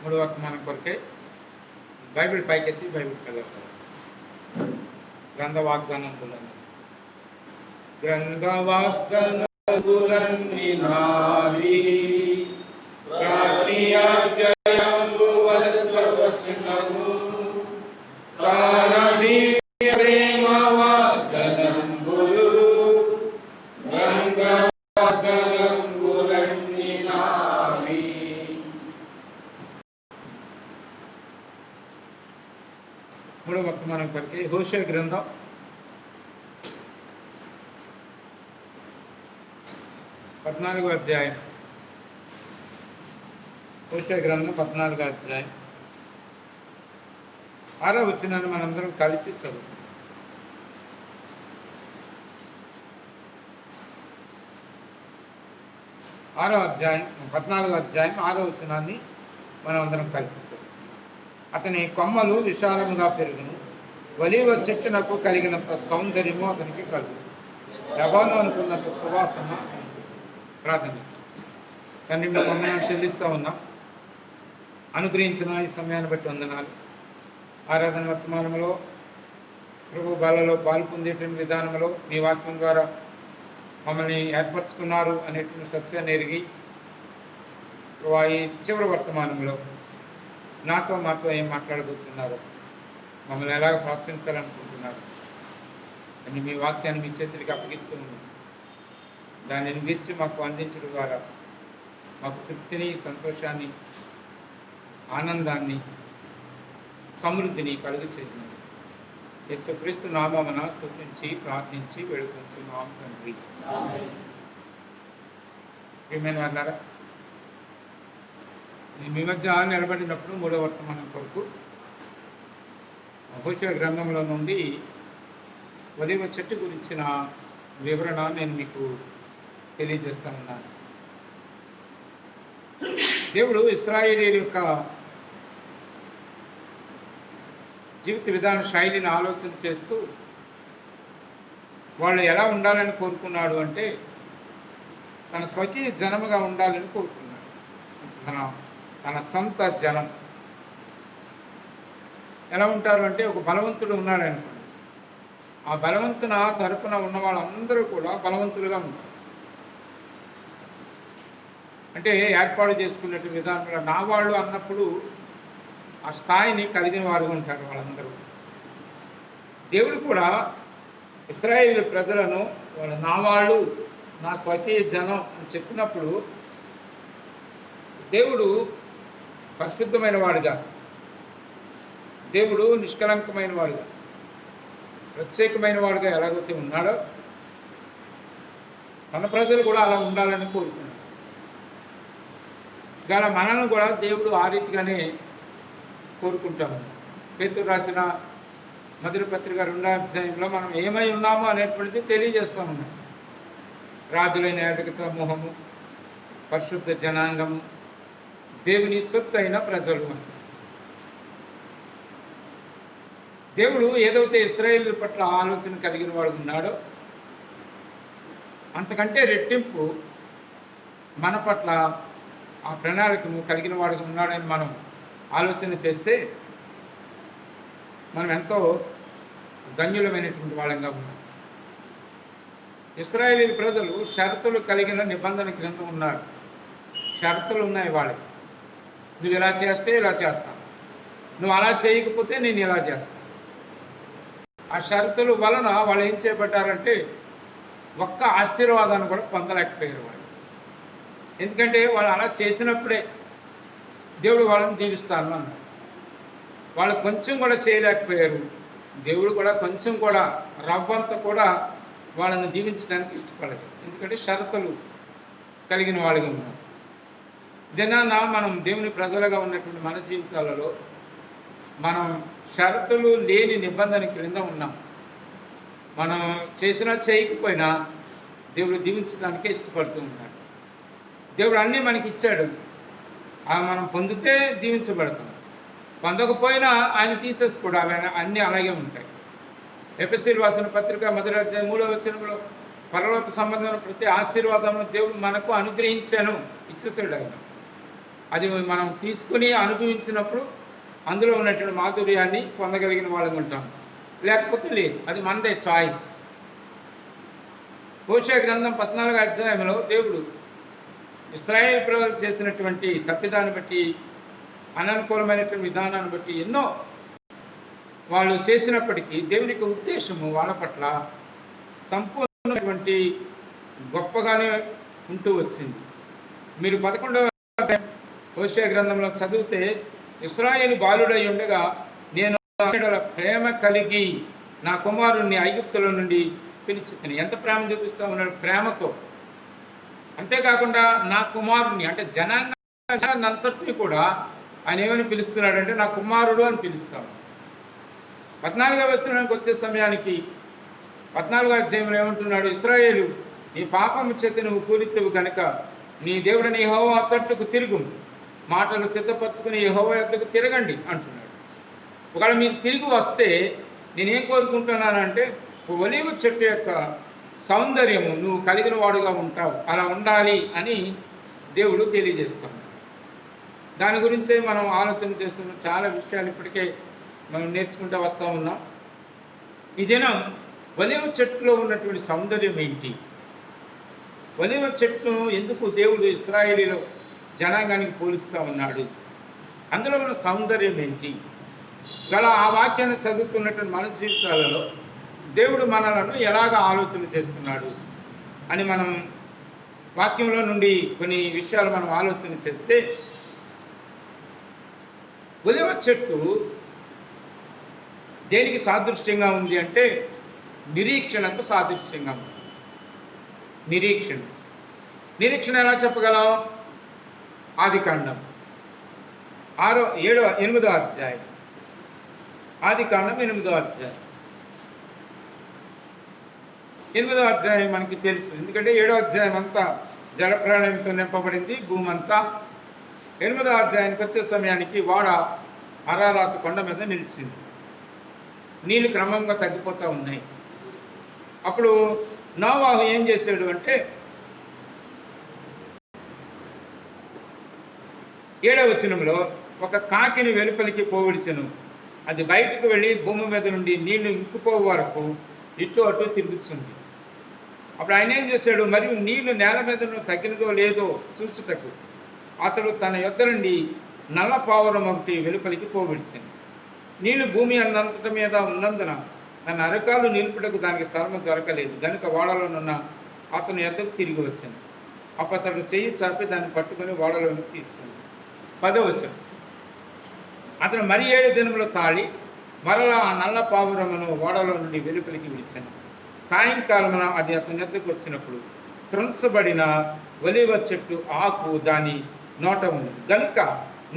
మూడు వర్తమానం కొరకే బైబిల్ పైకెత్తి బైబిల్ కలవాలి. గ్రంథ వాగ్దానములను గ్రంథ వాగ్దానములన్నీ నావి ప్రాణియాజ్ఞయంబు వలసవచనము కానది ప్రేమ వాగ్దానములు గ్రంథ వాగ్దానములన్నీ నావి. మూడవ వర్తమానం కొరకే హోషేయ గ్రంథం 14వ అధ్యాయం. హోషేయ గ్రంథం 14వ అధ్యాయం 6వ వచనాన్ని మనందరం కలిసి చదువు. ఆరో అధ్యాయం 14వ అధ్యాయం 6వ వచనాన్ని మనం అందరం కలిసి చదువు. అతని కొమ్మలు విశాలముగా పెరుగును, ఒలీవ చెట్టునకు కలిగినంత సౌందర్యము అతనికి కలుగు, లెబాను అనుకున్నంత సువాసన. ప్రార్థన. తండ్రి, మీ వందనాలు చెల్లిస్తూ ఉన్నాం. అనుగ్రహించిన ఈ సమయాన్ని బట్టి వందనాలు. ఆరాధన వర్తమానంలో ప్రభు బాలలో పాలు పొందేటువంటి విధానంలో మీ వాక్యం ద్వారా మమ్మల్ని ఏర్పరచుకున్నారు అనేటువంటి సత్యాన్ని ఎరిగి ఈ చివరి వర్తమానంలో నాతో మాతో ఏం మాట్లాడబోతున్నారు, మమ్మల్ని ఎలాగ ప్రోత్సహించాలనుకుంటున్నారు అని మీ వాక్యాన్ని మీ చేతులకి అప్పగిస్తూ ఉంది. దానిని విరిచి మాకు అందించడం ద్వారా మాకు తృప్తిని, సంతోషాన్ని, ఆనందాన్ని, సమృద్ధిని కలుగు చేయండి. యేసుక్రీస్తు నామమున స్తుతించి ప్రార్థించి వేడుకొంచున్నాం తండ్రి. ప్రియమైన వారులారా, మీ మధ్య నిలబడినప్పుడు మూడవ వర్తమానం కొరకు హోషేయ గ్రంథంలో నుండి ఒలీవ చెట్టు గురించిన వివరణ నేను మీకు తెలియజేస్తా ఉన్నాను. దేవుడు ఇశ్రాయేలీయుల యొక్క జీవిత విధాన శైలిని ఆలోచన చేస్తూ వాళ్ళు ఎలా ఉండాలని కోరుకున్నాడు అంటే తన స్వకీయ జనముగా ఉండాలని కోరుకున్నాడు. తన సొంత జనం ఎలా ఉంటారు అంటే, ఒక బలవంతుడు ఉన్నాడు అనుకోండి, ఆ బలవంతున తరపున ఉన్న వాళ్ళందరూ కూడా బలవంతులుగా ఉంటారు. అంటే ఏర్పాటు చేసుకున్నట్టు విధానంలో నా వాళ్ళు అన్నప్పుడు ఆ స్థాయిని కలిగిన వారుగా ఉంటారు వాళ్ళందరూ. దేవుడు కూడా ఇశ్రాయేలు ప్రజలను వాళ్ళ నా వాళ్ళు, నా స్వకీయ జనం అని చెప్పినప్పుడు దేవుడు పరిశుద్ధమైన వాడుగా, దేవుడు నిష్కలంకమైన వాడుగా, ప్రత్యేకమైన వాడుగా ఎలాగైతే ఉన్నాడో మన ప్రజలు కూడా అలా ఉండాలని కోరుకున్నాడు. ఇలా మనల్ని కూడా దేవుడు ఆ రీతిగానే కోరుకుంటాము. పేతురు రాసిన మొదటి పత్రిక 2వ అధ్యాయంలో మనం ఏమై ఉన్నామో అనేటువంటిది తెలియజేస్తూ ఉన్నాం. రాజులైన యాజక సమూహము, పరిశుద్ధ జనాంగము, దేవుని సొత్తు అయిన ప్రజలు అని. దేవుడు ఏదైతే ఇశ్రాయేలు పట్ల ఆలోచన కలిగిన వాడు ఉన్నాడో అంతకంటే రెట్టింపు మన పట్ల ఆ ప్రణాళికను కలిగిన వాడుగా ఉన్నాడని మనం ఆలోచన చేస్తే మనం ఎంతో ధన్యులమైనటువంటి వాళ్ళంగా ఉన్నాం. ఇశ్రాయేలు ప్రజలు షరతులు కలిగిన నిబంధన క్రింద ఉన్నారు. షరతులు ఉన్నాయి వాళ్ళకి. నువ్వు ఇలా చేస్తే ఇలా చేస్తాను, నువ్వు అలా చేయకపోతే నేను ఇలా చేస్తాను. ఆ షరతుల వలన వాళ్ళు ఏం చేపట్టారంటే ఒక్క ఆశీర్వాదాన్ని కూడా పొందలేకపోయారు వాళ్ళు. ఎందుకంటే వాళ్ళు అలా చేసినప్పుడే దేవుడు వాళ్ళని దీవిస్తాను అన్నాడు. వాళ్ళు కొంచెం కూడా చేయలేకపోయారు. దేవుడు కూడా కొంచెం కూడా రవ్వంత కూడా వాళ్ళని దీవించడానికి ఇష్టపడలేదు. ఎందుకంటే షరతులు కలిగిన వాళ్ళగా ఉన్నారు. దినాన మనం దేవుని ప్రజలుగా ఉన్నటువంటి మన జీవితాలలో మనం షరతులు లేని నిబంధన క్రింద ఉన్నాం. మనం చేసినా చేయకపోయినా దేవుడు దీవించడానికే ఇష్టపడుతూ ఉన్నాడు. దేవుడు అన్నీ మనకి ఇచ్చాడు. మనం పొందితే దీవించబడతాం, పొందకపోయినా ఆయన తీసేసుకోడు. అవి అన్నీ అలాగే ఉంటాయి. ఎఫెసీయులకు రాసిన పత్రిక 1వ అధ్యాయం 3వ వచనంలో పరలోక సంబంధమైన ప్రతి ఆశీర్వాదము దేవుడు మనకు అనుగ్రహించాను, ఇచ్చేసాడు ఆయన. అది మనం తీసుకుని అనుభవించినప్పుడు అందులో ఉన్నటువంటి మాధుర్యాన్ని పొందగలిగిన వాళ్ళని ఉంటాం, లేకపోతే లేదు. అది మనదే చాయిస్. హోషేయ గ్రంథం 14వ అధ్యాయంలో దేవుడు ఇశ్రాయేలు ప్రజలు చేసినటువంటి తప్పిదాన్ని బట్టి, అననుకూలమైనటువంటి విధానాన్ని బట్టి ఎన్నో వాళ్ళు చేసినప్పటికీ దేవునికి ఉద్దేశము వాళ్ళ పట్ల సంపూర్ణమైనటువంటి గొప్పగానే ఉంటూ వచ్చింది. మీరు 11వ హోషేయ గ్రంథంలో చదివితే, ఇశ్రాయేలు బాలుడై ఉండగా నేను ప్రేమ కలిగి నా కుమారుణ్ణి ఐగుప్తుల నుండి పిలిచితిని. ఎంత ప్రేమ చూపిస్తా ఉన్నాడు, ప్రేమతో. అంతేకాకుండా నా కుమారుణ్ణి అంటే జనాంగాన్నంతటిని కూడా ఆయన ఏమని పిలుస్తున్నాడంటే నా కుమారుడు అని పిలుస్తాడు. 14వ వచనానికి వచ్చే సమయానికి 14వ అధ్యాయంలో ఏమంటున్నాడు, ఇశ్రాయేలు నీ పాపము చేత నువ్వు కూలితేవు కనుక నీ దేవుడిని యెహోవా తట్టుకు తిరుగు, మాటలు సిద్ధపరచుకుని యెహోవా యొద్దకు తిరగండి అంటున్నాడు. ఒకవేళ మీరు తిరిగి వస్తే నేనేం కోరుకుంటున్నానంటే ఒలీవ చెట్టు యొక్క సౌందర్యము నువ్వు కలిగిన వాడుగా ఉంటావు, అలా ఉండాలి అని దేవుడు తెలియజేస్తాడు. దాని గురించే మనం ఆలోచన చేస్తున్నాం. చాలా విషయాలు ఇప్పటికే మనం నేర్చుకుంటూ వస్తూ ఉన్నాం. ఈ దినం ఒలీవ చెట్టులో ఉన్నటువంటి సౌందర్యం ఏంటి, ఒలీవ చెట్టును ఎందుకు దేవుడు ఇశ్రాయేలీలో జనాంగానికి పోలుస్తూ ఉన్నాడు, అందులో ఉన్న సౌందర్యం ఏంటి, గల ఆ వాక్యాన్ని చదువుతున్నటువంటి మన జీవితాలలో దేవుడు మనలను ఎలాగ ఆలోచన చేస్తున్నాడు అని మనం వాక్యంలో నుండి కొన్ని విషయాలు మనం ఆలోచన చేస్తే, ఒలీవ చెట్టు దేనికి సాదృశ్యంగా ఉంది అంటే నిరీక్షణకు సాదృశ్యంగా ఉంది. నిరీక్షణ ఎలా చెప్పగలం? ఆదికాండం 8వ అధ్యాయం, ఆదికాండం 8వ అధ్యాయం. 8వ అధ్యాయం మనకి తెలుసు, ఎందుకంటే 7వ అధ్యాయం అంతా జలప్రళయంతో నింపబడింది భూమి అంతా. 8వ అధ్యాయానికి వచ్చే సమయానికి వాడ అరారాతు కొండ మీద నిలిచింది. నీళ్లు క్రమంగా తగ్గిపోతూ ఉన్నాయి. అప్పుడు నోవాహు ఏం చేశాడు అంటే 7వ వచనంలో ఒక కాకిని వెలుపలికి పోవిడిచెను, అది బయటకు వెళ్ళి భూమి మీద నుండి నీళ్లు ఇంకిపోవు వరకు ఇటు అటు తిరుగుతుంది. అప్పుడు ఆయన ఏం చేశాడు, మరియు నీళ్లు నేల మీద తగ్గినదో లేదో చూసుటకు అతడు తన యొద్ద నుండి నల్ల పావురం ఒకటి వెలుపలికి పోవిడిచాను. నీళ్లు భూమి అన్నంత మీద ఉన్నందున తన అరకాలు నిలుపుటకు దానికి స్థలము దొరకలేదు కనుక ఓడలోనున్న అతను యొద్దకు తిరిగి వచ్చాను. అప్పుడు అతడు చెయ్యి చాపి దాన్ని పట్టుకొని ఓడలోనికి తీసుకున్నాడు. 10వ వచనం, అతను మరి 7 దినములు తాళి మరలా ఆ నల్ల పావురమును ఓడలో నుండి వెలుపలికి విడిచాను. సాయంకాలమున అది అతని యొద్దకు వచ్చినప్పుడు త్రుంచబడిన ఒలీవ చెట్టు ఆకు దాని నోట ఉంది గనుక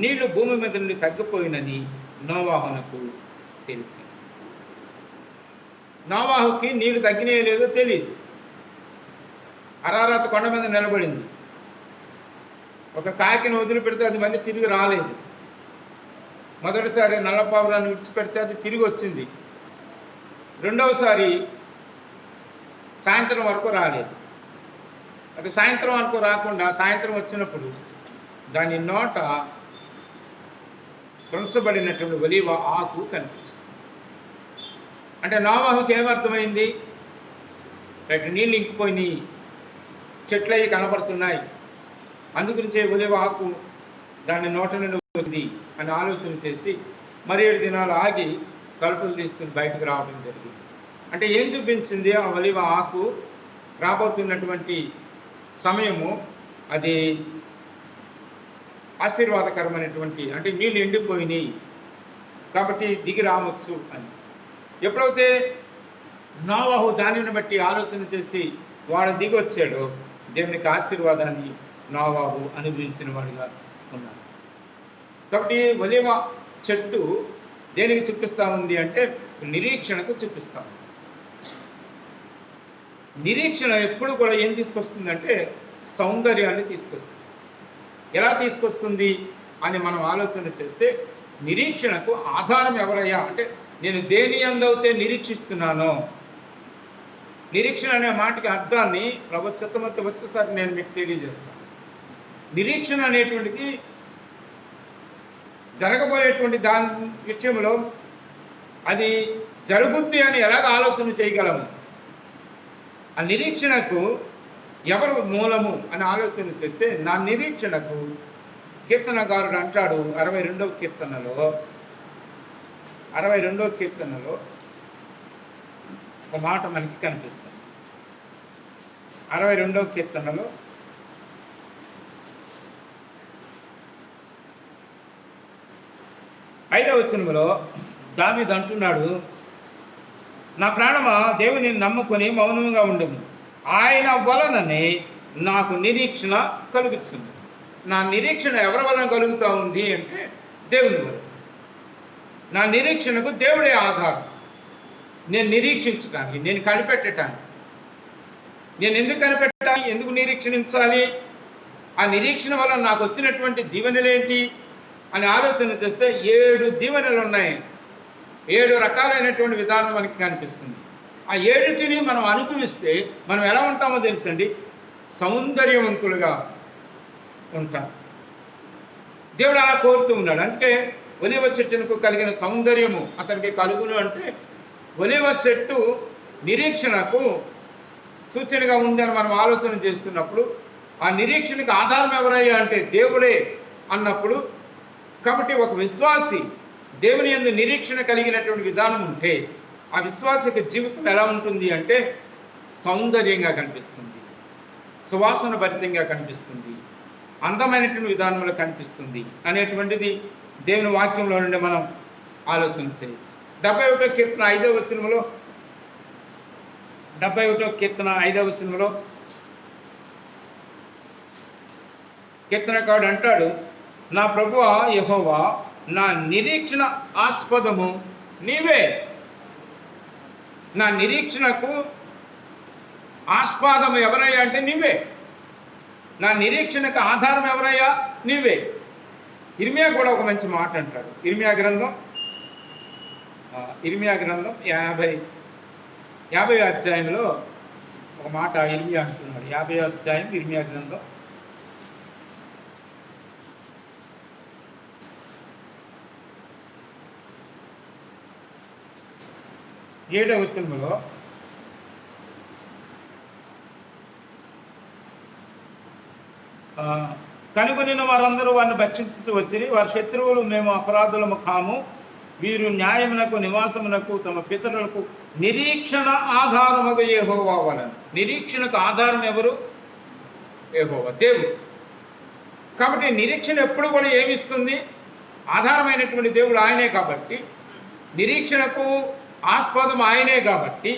నీళ్లు భూమి మీద నుండి తగ్గిపోయినని నోవాహునకు తెలిపి. నోవాహుకి నీళ్లు తగ్గినాయో లేదో తెలియదు. అరారాతు కొండ మీద నిలబడింది. ఒక కాకిని వదిలిపెడితే అది మళ్ళీ తిరిగి రాలేదు. మొదటిసారి నల్లపావురాన్ని విడిచిపెడితే అది తిరిగి వచ్చింది. రెండవసారి సాయంత్రం వరకు రాలేదు. అది సాయంత్రం వరకు రాకుండా సాయంత్రం వచ్చినప్పుడు దాని నోట త్రుంచబడినటువంటి ఒలీవ ఆకు కనిపించింది. అంటే నోవాహుకి ఏమర్థమైంది, నీళ్ళు ఇంకిపోయినాయి, చెట్లు అవి కనబడుతున్నాయి, అందుగురించే ఒలీవ ఆకు దాని నోట నుండి ఉంది అని ఆలోచన చేసి మరి 7 దినాలు ఆగి కలుపులు తీసుకుని బయటకు రావడం జరిగింది. అంటే ఏం చూపించింది, ఆ ఒలీవ ఆకు రాబోతున్నటువంటి సమయము అది ఆశీర్వాదకరమైనటువంటి, అంటే నీళ్ళు ఎండిపోయినాయి కాబట్టి దిగి రావచ్చు అని. ఎప్పుడైతే నోవాహు దానిని బట్టి ఆలోచన చేసి వాడు దిగి వచ్చాడో దేవునికి ఆశీర్వాదాన్ని నోవాహు అనుభవించిన వాడిగా ఉన్నాడు. కాబట్టి ఒలీవ చెట్టు దేనికి చూపిస్తూ ఉంది అంటే నిరీక్షణకు చూపిస్తాం. నిరీక్షణ ఎప్పుడు కూడా ఏం తీసుకొస్తుందంటే సౌందర్యాన్ని తీసుకొస్తుంది. ఎలా తీసుకొస్తుంది అని మనం ఆలోచన చేస్తే నిరీక్షణకు ఆధారం ఎవరయ్యా అంటే నేను దేని అందవుతే నిరీక్షిస్తున్నానో. నిరీక్షణ అనే మాటకి అర్థాన్ని ప్రభు చిత్తమతి వచ్చేసరికి నేను మీకు తెలియజేస్తాను. నిరీక్షణ అనేటువంటిది జరగబోయేటువంటి దాని విషయంలో అది జరుగుద్ది అని ఎలాగ ఆలోచన చేయగలము? ఆ నిరీక్షణకు ఎవరు మూలము అని ఆలోచన చేస్తే, నా నిరీక్షణకు కీర్తనకారుడు అంటాడు 62వ కీర్తనలో ఒక మాట మనకి కనిపిస్తుంది. 62వ కీర్తనలో 5వ వచనంలో దావీదు అంటున్నాడు, నా ప్రాణమా దేవుని నమ్ముకొని మౌనంగా ఉండము, ఆయన వలననే నాకు నిరీక్షణ కలుగుతుంది. నా నిరీక్షణ ఎవరి వలన కలుగుతూ ఉంది అంటే దేవుని వలన. నా నిరీక్షణకు దేవుడే ఆధారం. నేను నిరీక్షించటానికి, నేను కనిపెట్టడానికి. నేను ఎందుకు కనిపెట్టాలి, ఎందుకు నిరీక్షించాలి? ఆ నిరీక్షణ వల్ల నాకు వచ్చినటువంటి దీవెనలేంటి అని ఆలోచన చేస్తే 7 దీవెనలు ఉన్నాయి. 7 రకాలైనటువంటి విధానం మనకి కనిపిస్తుంది. ఆ 7టిని మనం అనుభవిస్తే మనం ఎలా ఉంటామో తెలుసండి, సౌందర్యవంతులుగా ఉంటాం. దేవుడు అలా కోరుతూ ఉన్నాడు. అందుకే ఒలీవ చెట్టుకు కలిగిన సౌందర్యము అతనికి కలుగును అంటే, ఒలీవ చెట్టు నిరీక్షణకు సూచనగా ఉందని మనం ఆలోచన చేస్తున్నప్పుడు, ఆ నిరీక్షణకు ఆధారం ఎవరయ్యా అంటే దేవుడే అన్నప్పుడు, కాబట్టి ఒక విశ్వాసి దేవుని యందు నిరీక్షణ కలిగినటువంటి విధానం ఉంటే ఆ విశ్వాసిక జీవితం ఎలా ఉంటుంది అంటే సౌందర్యంగా కనిపిస్తుంది, సువాసన భరితంగా కనిపిస్తుంది, అందమైనటువంటి విధానంలో కనిపిస్తుంది అనేటువంటిది దేవుని వాక్యంలో నుండి మనం ఆలోచన చేయొచ్చు. 71వ కీర్తన 5వ వచనంలో 71వ కీర్తన 5వ వచనంలో కీర్తనకారుడు అంటాడు, నా ప్రభువా యెహోవా, నా నిరీక్షణ ఆస్పదము నీవే. నా నిరీక్షణకు ఆస్పాదం ఎవరయ్యా అంటే నీవే. నా నిరీక్షణకు ఆధారం ఎవరయ్యా? నీవే. ఇర్మియా కూడా ఒక మంచి మాట అంటాడు. ఇర్మియా గ్రంథం 50వ అధ్యాయంలో ఒక మాట ఇర్మియా అంటున్నాడు. 50వ అధ్యాయం ఇర్మియా గ్రంథం 7వ వచనంలో కనుగొనిన వారందరూ వారిని భక్షించుతూ వచ్చి, వారి శత్రువులు మేము అపరాధులము కాము, వీరు న్యాయమునకు నివాసమునకు తమ పితరులకు నిరీక్షణ ఆధారముగా యెహోవా వలన. నిరీక్షణకు ఆధారం ఎవరు? యెహోవా, దేవుడు. కాబట్టి నిరీక్షణ ఎప్పుడు కూడా ఏమిస్తుంది? ఆధారమైనటువంటి దేవుడు ఆయనే కాబట్టి, నిరీక్షణకు ఆస్పదం ఆయనే కాబట్టి,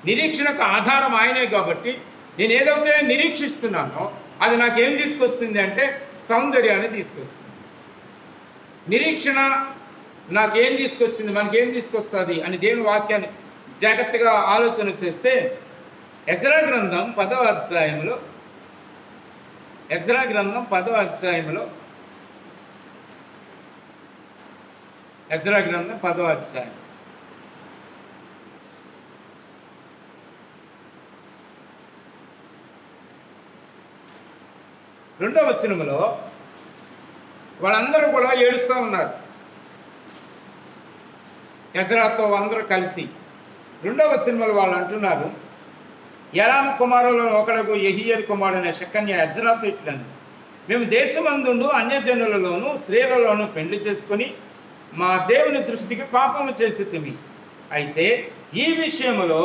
నిరీక్షణకు ఆధారం ఆయనే కాబట్టి, నేను ఏదైతే నిరీక్షిస్తున్నానో అది నాకేం తీసుకొస్తుంది అంటే సౌందర్యాన్ని తీసుకొస్తుంది. నిరీక్షణ నాకేం తీసుకొచ్చింది, మనకేం తీసుకొస్తుంది అని దేవుని వాక్యాన్ని జాగ్రత్తగా ఆలోచన చేస్తే, ఎజ్రా గ్రంథం 10వ అధ్యాయంలో ఎజ్రా గ్రంథం 10వ అధ్యాయంలో 2వ వచనంలో వాళ్ళందరూ కూడా ఏడుస్తూ ఉన్నారు. ఎజ్రాతో అందరూ కలిసి 2వ వచనంలో వాళ్ళు అంటున్నారు, యెరాము కుమారులలో ఒకడుగు యెహీయేలు కుమారుడైన షెకన్యా ఎజ్రాతో ఇట్లని, మేము దేశమందుండు అన్యజనులలోను స్త్రీలలోనూ పెళ్లి చేసుకొని మా దేవుని దృష్టికి పాపము చేసితిమి. అయితే ఈ విషయములో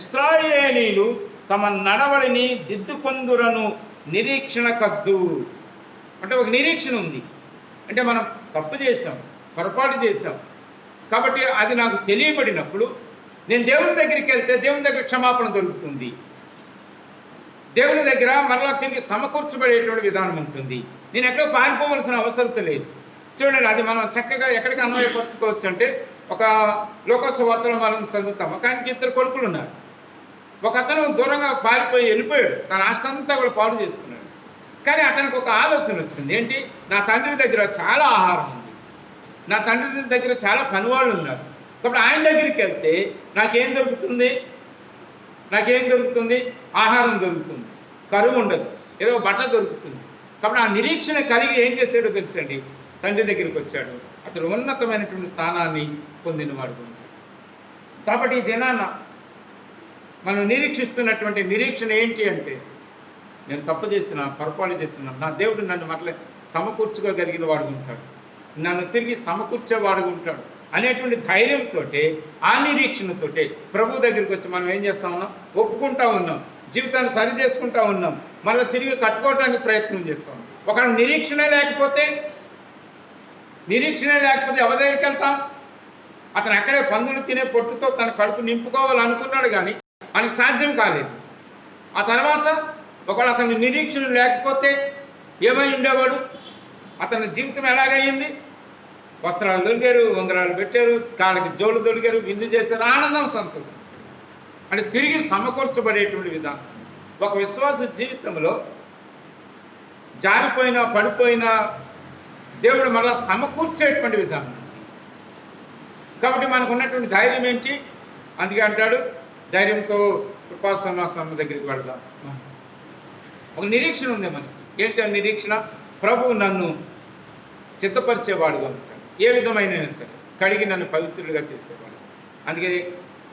ఇశ్రాయేలీలు తమ నడవడిని దిద్దుకొందురను నిరీక్షణ కద్దు. అంటే ఒక నిరీక్షణ ఉంది. అంటే మనం తప్పు చేసాం, పొరపాటు చేసాం, కాబట్టి అది నాకు తెలియబడినప్పుడు నేను దేవుని దగ్గరికి వెళ్తే దేవుని దగ్గర క్షమాపణ దొరుకుతుంది. దేవుని దగ్గర మరలా తిరిగి సమకూర్చబడేటువంటి విధానం ఉంటుంది. నేను ఎక్కడో పారిపోవలసిన అవసరం లేదు. చూడండి, అది మనం చక్కగా ఎక్కడికి అన్వయపరచుకోవచ్చు అంటే, ఒక లోకసువార్తలో మనం చదువుతాం. ఒక ఆయనకి 2 కొడుకులు ఉన్నారు. ఒక అతను దూరంగా పారిపోయి వెళ్ళిపోయాడు, తన ఆస్తి అంతా కూడా పాడు చేసుకున్నాడు. కానీ అతనికి ఒక ఆలోచన వచ్చింది. ఏంటి? నా తండ్రి దగ్గర చాలా ఆహారం ఉంది, నా తండ్రి దగ్గర చాలా పనివాళ్ళు ఉన్నారు, కాబట్టి ఆయన దగ్గరికి వెళ్తే నాకేం దొరుకుతుంది? ఆహారం దొరుకుతుంది, కరువు ఉండదు, ఏదో బట్ట దొరుకుతుంది. కాబట్టి ఆ నిరీక్షణ కలిగి ఏం చేశాడో తెలుసండి, తండ్రి దగ్గరికి వచ్చాడు, అతడు ఉన్నతమైనటువంటి స్థానాన్ని పొందినవాడు ఉంటాడు. కాబట్టి ఈ దినాన మనం నిరీక్షిస్తున్నటువంటి నిరీక్షణ ఏంటి అంటే, నేను తప్పు చేసిన, పొరపాటు చేసిన, నా దేవుడు నన్ను మరల సమకూర్చుకోగలిగిన వాడు ఉంటాడు, నన్ను తిరిగి సమకూర్చేవాడు ఉంటాడు అనేటువంటి ధైర్యంతో, ఆ నిరీక్షణతోటే ప్రభు దగ్గరికి వచ్చి మనం ఏం చేస్తూ ఉన్నాం? ఒప్పుకుంటా ఉన్నాం, జీవితాన్ని సరి చేసుకుంటా ఉన్నాం, మళ్ళీ తిరిగి కట్టుకోవడానికి ప్రయత్నం చేస్తాం. ఒకవేళ నిరీక్షణ లేకపోతే ఎవరి దగ్గరికి వెళ్తాం? అతను అక్కడే పందులు తినే పొట్టుతో తన కడుపు నింపుకోవాలనుకున్నాడు, కానీ మనకి సాధ్యం కాలేదు. ఆ తర్వాత ఒకవేళ అతని నిరీక్షణ లేకపోతే ఏమై ఉండేవాడు? అతని జీవితం ఎలాగయ్యింది? వస్త్రాలు దొరికారు, ఉంగరాలు పెట్టారు, కాళ్ళకి జోలు దొరికారు, విందు చేశారు, ఆనందం, సంతోషం. అంటే తిరిగి సమకూర్చబడేటువంటి విధానం. ఒక విశ్వాస జీవితంలో జారిపోయినా పడిపోయినా దేవుడు మళ్ళా సమకూర్చేటువంటి విధానం. కాబట్టి మనకు ఉన్నటువంటి ధైర్యం ఏంటి? అందుకే అంటాడు, ధైర్యంతో కృపాసనాసనం దగ్గరికి వెళ్దాం. ఒక నిరీక్షణ ఉంది మనకి. ఏంటి ఆ నిరీక్షణ? ప్రభువు నన్ను సిద్ధపరిచేవాడుగా ఉంటాడు, ఏ విధమైన సరే కడిగి నన్ను పవిత్రుడిగా చేసేవాడు. అందుకే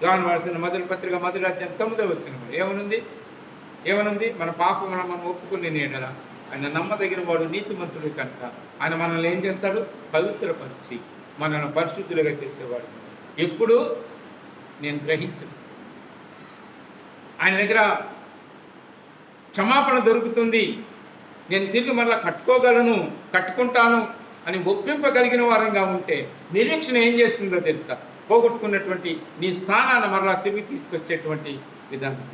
యోహాను రాసిన మొదటి పత్రిక 1వ అధ్యాయం 9వ వచనం ఏమనుంది? మన పాపములను మనం ఒప్పుకునే నీడల ఆయన నమ్మదగిన వాడు, నీతిమంతుడు కనుక ఆయన మనల్ని ఏం చేస్తాడు? పవిత్రపరిచి మనల్ని పరిశుద్ధులుగా చేసేవాడు. ఎప్పుడు నేను గ్రహించను, ఆయన దగ్గర క్షమాపణ దొరుకుతుంది, నేను తిరిగి మరలా కట్టుకుంటాను అని ఒప్పింపగలిగిన వారంగా ఉంటే నిరీక్షణ ఏం చేస్తుందో తెలుసా? పోగొట్టుకున్నటువంటి నీ స్థానాన్ని మరలా తిరిగి తీసుకొచ్చేటువంటి విధానం.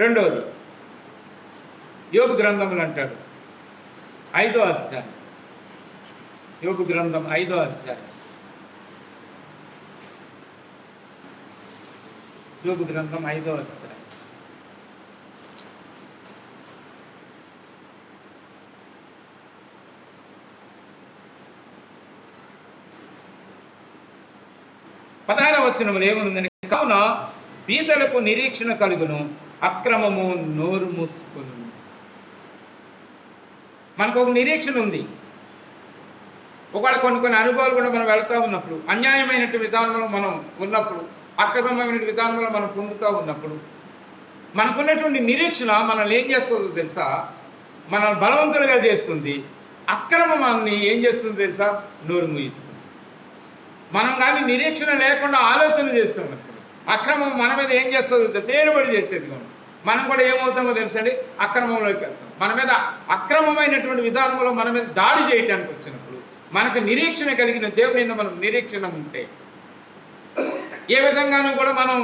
రెండవది, యోబు గ్రంథములు అంటాడు 5వ అధ్యాయం, యోబు గ్రంథం 5వ అధ్యాయం, యోబు గ్రంథం 5వ అధ్యాయం. పదహారవ వచనములో ఏముందని? కావున బీదలకు నిరీక్షణ కలుగును, అక్రమము నోరు మూసుకును. మనకు ఒక నిరీక్షణ ఉంది. ఒకవేళ కొన్ని అనుభవాలు కూడా మనం వెళ్తూ ఉన్నప్పుడు, అన్యాయమైనటువంటి విధానంలో మనం ఉన్నప్పుడు, అక్రమమైన విధానంలో మనం పొందుతూ ఉన్నప్పుడు, మనకున్నటువంటి నిరీక్షణ మనల్ని ఏం చేస్తుందో తెలుసా? మనల్ని బలవంతులుగా చేస్తుంది. అక్రమాన్ని ఏం చేస్తుందో తెలుసా? నోరు మూయిస్తుంది. మనం కానీ నిరీక్షణ లేకుండా ఆలోచన చేస్తున్నప్పుడు అక్రమం మన మీద ఏం చేస్తుందో తెలుసా? ఏలుబడి చేసేది. మనం కూడా ఏమవుతామో తెలుసండి? అక్రమంలోకి వెళ్తాం. మన మీద అక్రమమైనటువంటి విధానంలో మన మీద దాడి చేయడానికి వచ్చినప్పుడు మనకు నిరీక్షణ కలిగిన దేవుని మీద మనం నిరీక్షణ ఉంటే, ఏ విధంగానూ కూడా మనం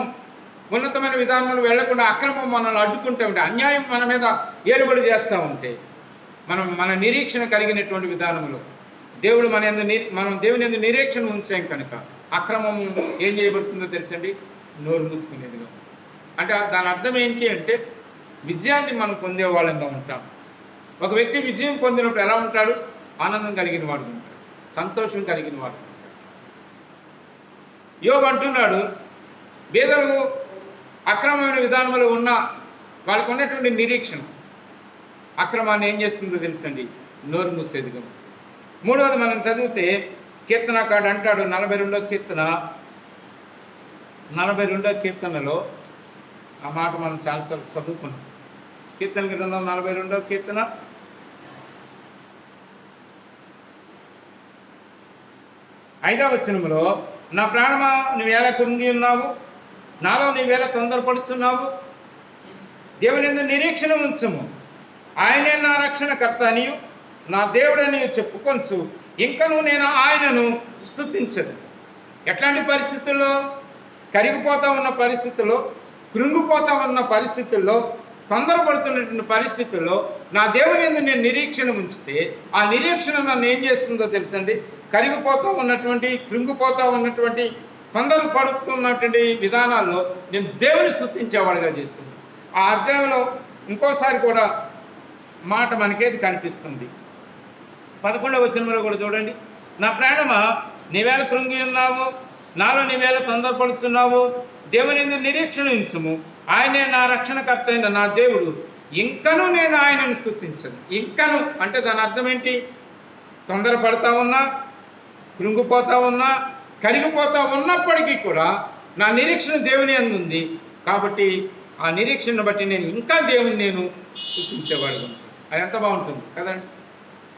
ఉన్నతమైన విధానంలో వెళ్లకుండా అక్రమం మనల్ని అడ్డుకుంటూ ఉంటే, అన్యాయం మన మీద ఏలుబడి చేస్తూ ఉంటే, మన నిరీక్షణ కలిగినటువంటి విధానంలో దేవుడు మనం దేవుని యందు నిరీక్షణ ఉంచాం కనుక అక్రమం ఏం చేయబడుతుందో తెలుసండి? నోరు మూసుకునేదిగా. అంటే దాని అర్థం ఏంటి అంటే, విజయాన్ని మనం పొందే వాళ్ళంగా ఉంటాం. ఒక వ్యక్తి విజయం పొందినప్పుడు ఎలా ఉంటాడు? ఆనందం కలిగిన వాడు ఉంటాడు, సంతోషం కలిగిన వాడు ఉంటాడు. యోబు అంటున్నాడు, బీదలు అక్రమమైన విధానంలో ఉన్న వాళ్ళకు ఉన్నటువంటి నిరీక్షణ అక్రమాన్ని ఏం చేస్తుందో తెలుసండి? నోరు మూసేదిగా. మూడవది మనం చదివితే కీర్తనకాడు అంటాడు 42వ కీర్తనలో ఆ మాట మనం చాలాసార్లు చదువుకున్నాం. కీర్తన గ్రంథం 42వ కీర్తన 5వ వచనంలో, నా ప్రాణమా నువ్వేళ కృంగి ఉన్నావు, నాలో నీవేళ తొందరపడుచున్నావు, దేవుని యందు నిరీక్షణ ఉంచుము, ఆయనే నా రక్షణకర్త అనియు నా దేవుడని చెప్పుకొంచు, ఇంకను నేను ఆయనను స్తుతించదు. ఎట్లాంటి పరిస్థితుల్లో? కరిగిపోతా ఉన్న పరిస్థితుల్లో, కృంగిపోతా ఉన్న పరిస్థితుల్లో, తొందరపడుతున్నటువంటి పరిస్థితుల్లో నా దేవుని యందు నేను నిరీక్షణ ఉంచితే ఆ నిరీక్షణ నన్ను ఏం చేస్తుందో తెలుసండి? కరిగిపోతూ ఉన్నటువంటి, కృంగిపోతూ ఉన్నటువంటి, తొందరపడుతున్నటువంటి విధానాల్లో నేను దేవుని స్తుతించేవాడిగా చేస్తుంది. ఆ అధ్యాయంలో ఇంకోసారి కూడా మాట మనకేది కనిపిస్తుంది? 11వ వచనంలో కూడా చూడండి, నా ప్రాణమా నీవేళ కృంగి ఉన్నావు, నాలో నీవేళ తొందరపడుచున్నావు, దేవుని యందు నిరీక్షణ ఉంచుము, ఆయనే నా రక్షణకర్త అయిన నా దేవుడు, ఇంకను నేను ఆయనను స్తుతించను. ఇంకను అంటే దాని అర్థం ఏంటి? తొందరపడతా ఉన్నా, కృంగిపోతా ఉన్నా, కరిగిపోతా ఉన్నప్పటికీ కూడా నా నిరీక్షణ దేవుని యందు ఉంది. కాబట్టి ఆ నిరీక్షణను బట్టి నేను ఇంకా దేవుని నేను స్తుతించేవాడు ఉంటాను. అది ఎంత బాగుంటుంది కదండి.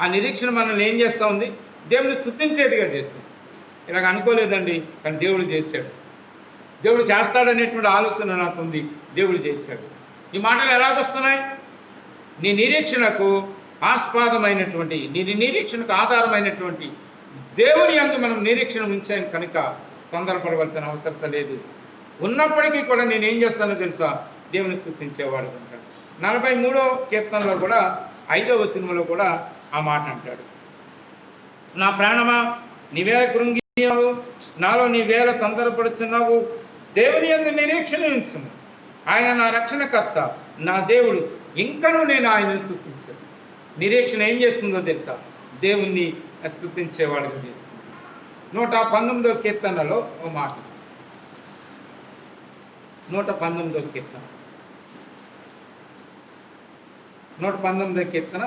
ఆ నిరీక్షణ మనల్ని ఏం చేస్తూ ఉంది? దేవుని స్తుతించేదిగా చేస్తుంది. ఇలాగ అనుకోలేదండి, కానీ దేవుడు చేశాడు. దేవుడు చేస్తాడనేటువంటి ఆలోచన నాకు ఉంది. దేవుడు చేశాడు. ఈ మాటలు ఎలాగొస్తున్నాయి? నీ నిరీక్షణకు ఆస్పాదమైనటువంటి, నీ నిరీక్షణకు ఆధారమైనటువంటి దేవుని యందు మనం నిరీక్షణ ఉంచాం కనుక తొందరపడవలసిన అవసరం లేదు. ఉన్నప్పటికీ కూడా నేను ఏం చేస్తానో తెలుసా? దేవుని స్తుతించేవాడు ఉంటాడు. 43వ కీర్తనలో కూడా 5వ వచనంలో కూడా ఆ మాట అంటాడు. నా ప్రాణమా నీవేళ కృంగినావు, నాలో నీవేళ తొందరపడుచున్నావు, దేవుని యందు నిరీక్షణ ఉంచుము. ఆయన నా రక్షణకర్త, నా దేవుడు, ఇంకనూ నేను ఆయనను స్తుతించాను. నిరీక్షణ ఏం చేస్తుందో తెలుసా? దేవుణ్ణి స్తుతించేవాడుగా చేస్తుంది. 119వ కీర్తనలో ఓ మాట, 119వ కీర్తన, 119వ కీర్తన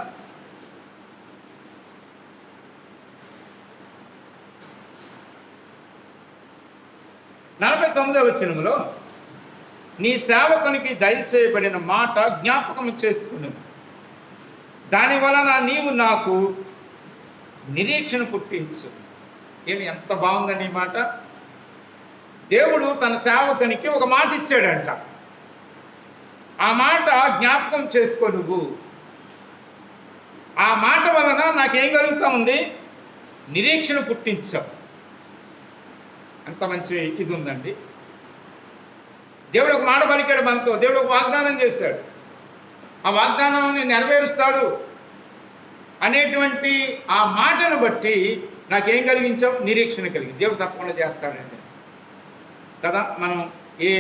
49వ వచనంలో, నీ సేవకునికి దయచేయబడిన మాట జ్ఞాపకం చేసుకుని, దాని వలన నీవు నాకు నిరీక్షణ పుట్టించు. ఏమి ఎంత బాగుందని ఈ మాట. దేవుడు తన సేవకునికి ఒక మాట ఇచ్చాడంట. ఆ మాట జ్ఞాపకం చేసుకో నువ్వు. ఆ మాట వలన నాకేం కలుగుతా ఉంది? నిరీక్షణ పుట్టించావు. ఎంత మంచి ఇది ఉందండి. దేవుడు ఒక మాట పలికాడు మనతో. దేవుడు ఒక వాగ్దానం చేశాడు. ఆ వాగ్దానాన్ని నెరవేరుస్తాడు అనేటువంటి ఆ మాటను బట్టి నాకేం కలిగించావు? నిరీక్షణ కలిగింది. దేవుడు తప్పకుండా చేస్తాడండి కదా. మనం ఏ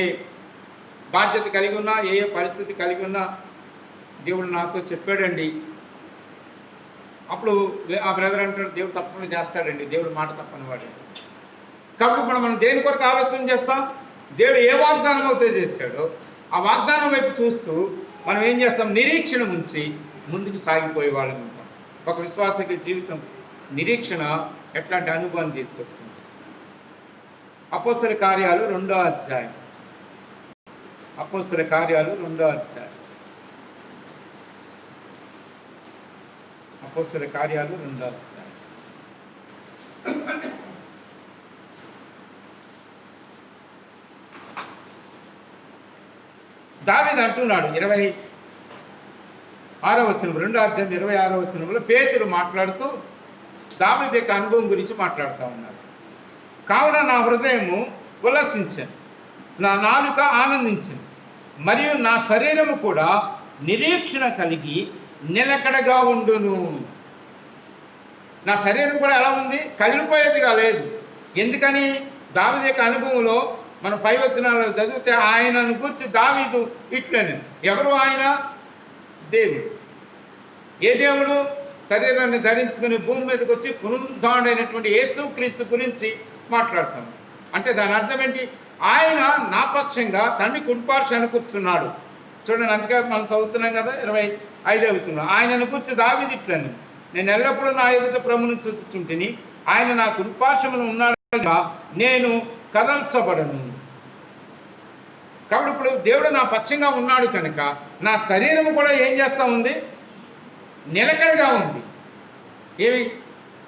బాధ్యత కలిగి ఉన్నా, ఏ పరిస్థితి కలిగి ఉన్నా, దేవుడు నాతో చెప్పాడండి. అప్పుడు ఆ బ్రదర్ అంటాడు, దేవుడు తప్పకుండా చేస్తాడండి, దేవుడు మాట తప్పని వాడు. కాబట్టి ఇప్పుడు మనం దేని కొరకు ఆలోచన చేస్తాం? దేవుడు ఏ వాగ్దానం అయితే చేశాడో ఆ వాగ్దానం వైపు చూస్తూ మనం ఏం చేస్తాం? నిరీక్షణ ఉంచి ముందుకు సాగిపోయే వాళ్ళని ఉంటాం. ఒక విశ్వాసకి జీవితం నిరీక్షణ ఎట్లాంటి అనుభవాన్ని తీసుకొస్తుంది? అపోస్తల కార్యాలు 2వ అధ్యాయం, అపోస్తల కార్యాలు 2వ అధ్యాయం, అపోస్తల కార్యాలు 2వ అధ్యాయం. దావీదు అంటున్నాడు 26వ వచనం, 2వ అధ్యాయం 26వ వచనంలో పేతురు మాట్లాడుతూ దావీదు యొక్క అనుభవం గురించి మాట్లాడుతూ ఉన్నాడు. కావున నా హృదయము ఉల్లసించాను, నా నాలుక ఆనందించింది, మరియు నా శరీరము కూడా నిరీక్షణ కలిగి నిలకడగా ఉండును. నా శరీరం కూడా ఎలా ఉంది? కదిలిపోయేదిగా లేదు. ఎందుకని? దావీదు యొక్క అనుభవంలో మనం పై వచనాల్లో చదివితే ఆయనను గురించి దావీదు ఇట్లనే. ఎవరు ఆయన? దేవుడు. ఏ దేవుడు? శరీరాన్ని ధరించుకుని భూమి మీదకి వచ్చి పునరుద్ధారుడైనటువంటి యేసుక్రీస్తు గురించి మాట్లాడతాము. అంటే దాని అర్థం ఏంటి? ఆయన నా పక్షంగా తండ్రి కుడిపార్శ్వాన కూర్చున్నాడు. చూడండి, అందుకే మనం చదువుతున్నాం కదా 25వ వచనం. ఆయనను గురించి దావీదు ఇట్లని, నేను ఎల్లప్పుడూ నా ఎదుట ప్రభువును చూచుచుంటిని, ఆయన నా కుడిపార్శ్వమున ఉన్నాడుగా నేను కదల్చబడను. కాబట్టి ఇప్పుడు దేవుడు నా పక్షంగా ఉన్నాడు కనుక నా శరీరం కూడా ఏం చేస్తూ ఉంది? నిలకడగా ఉంది. ఏమి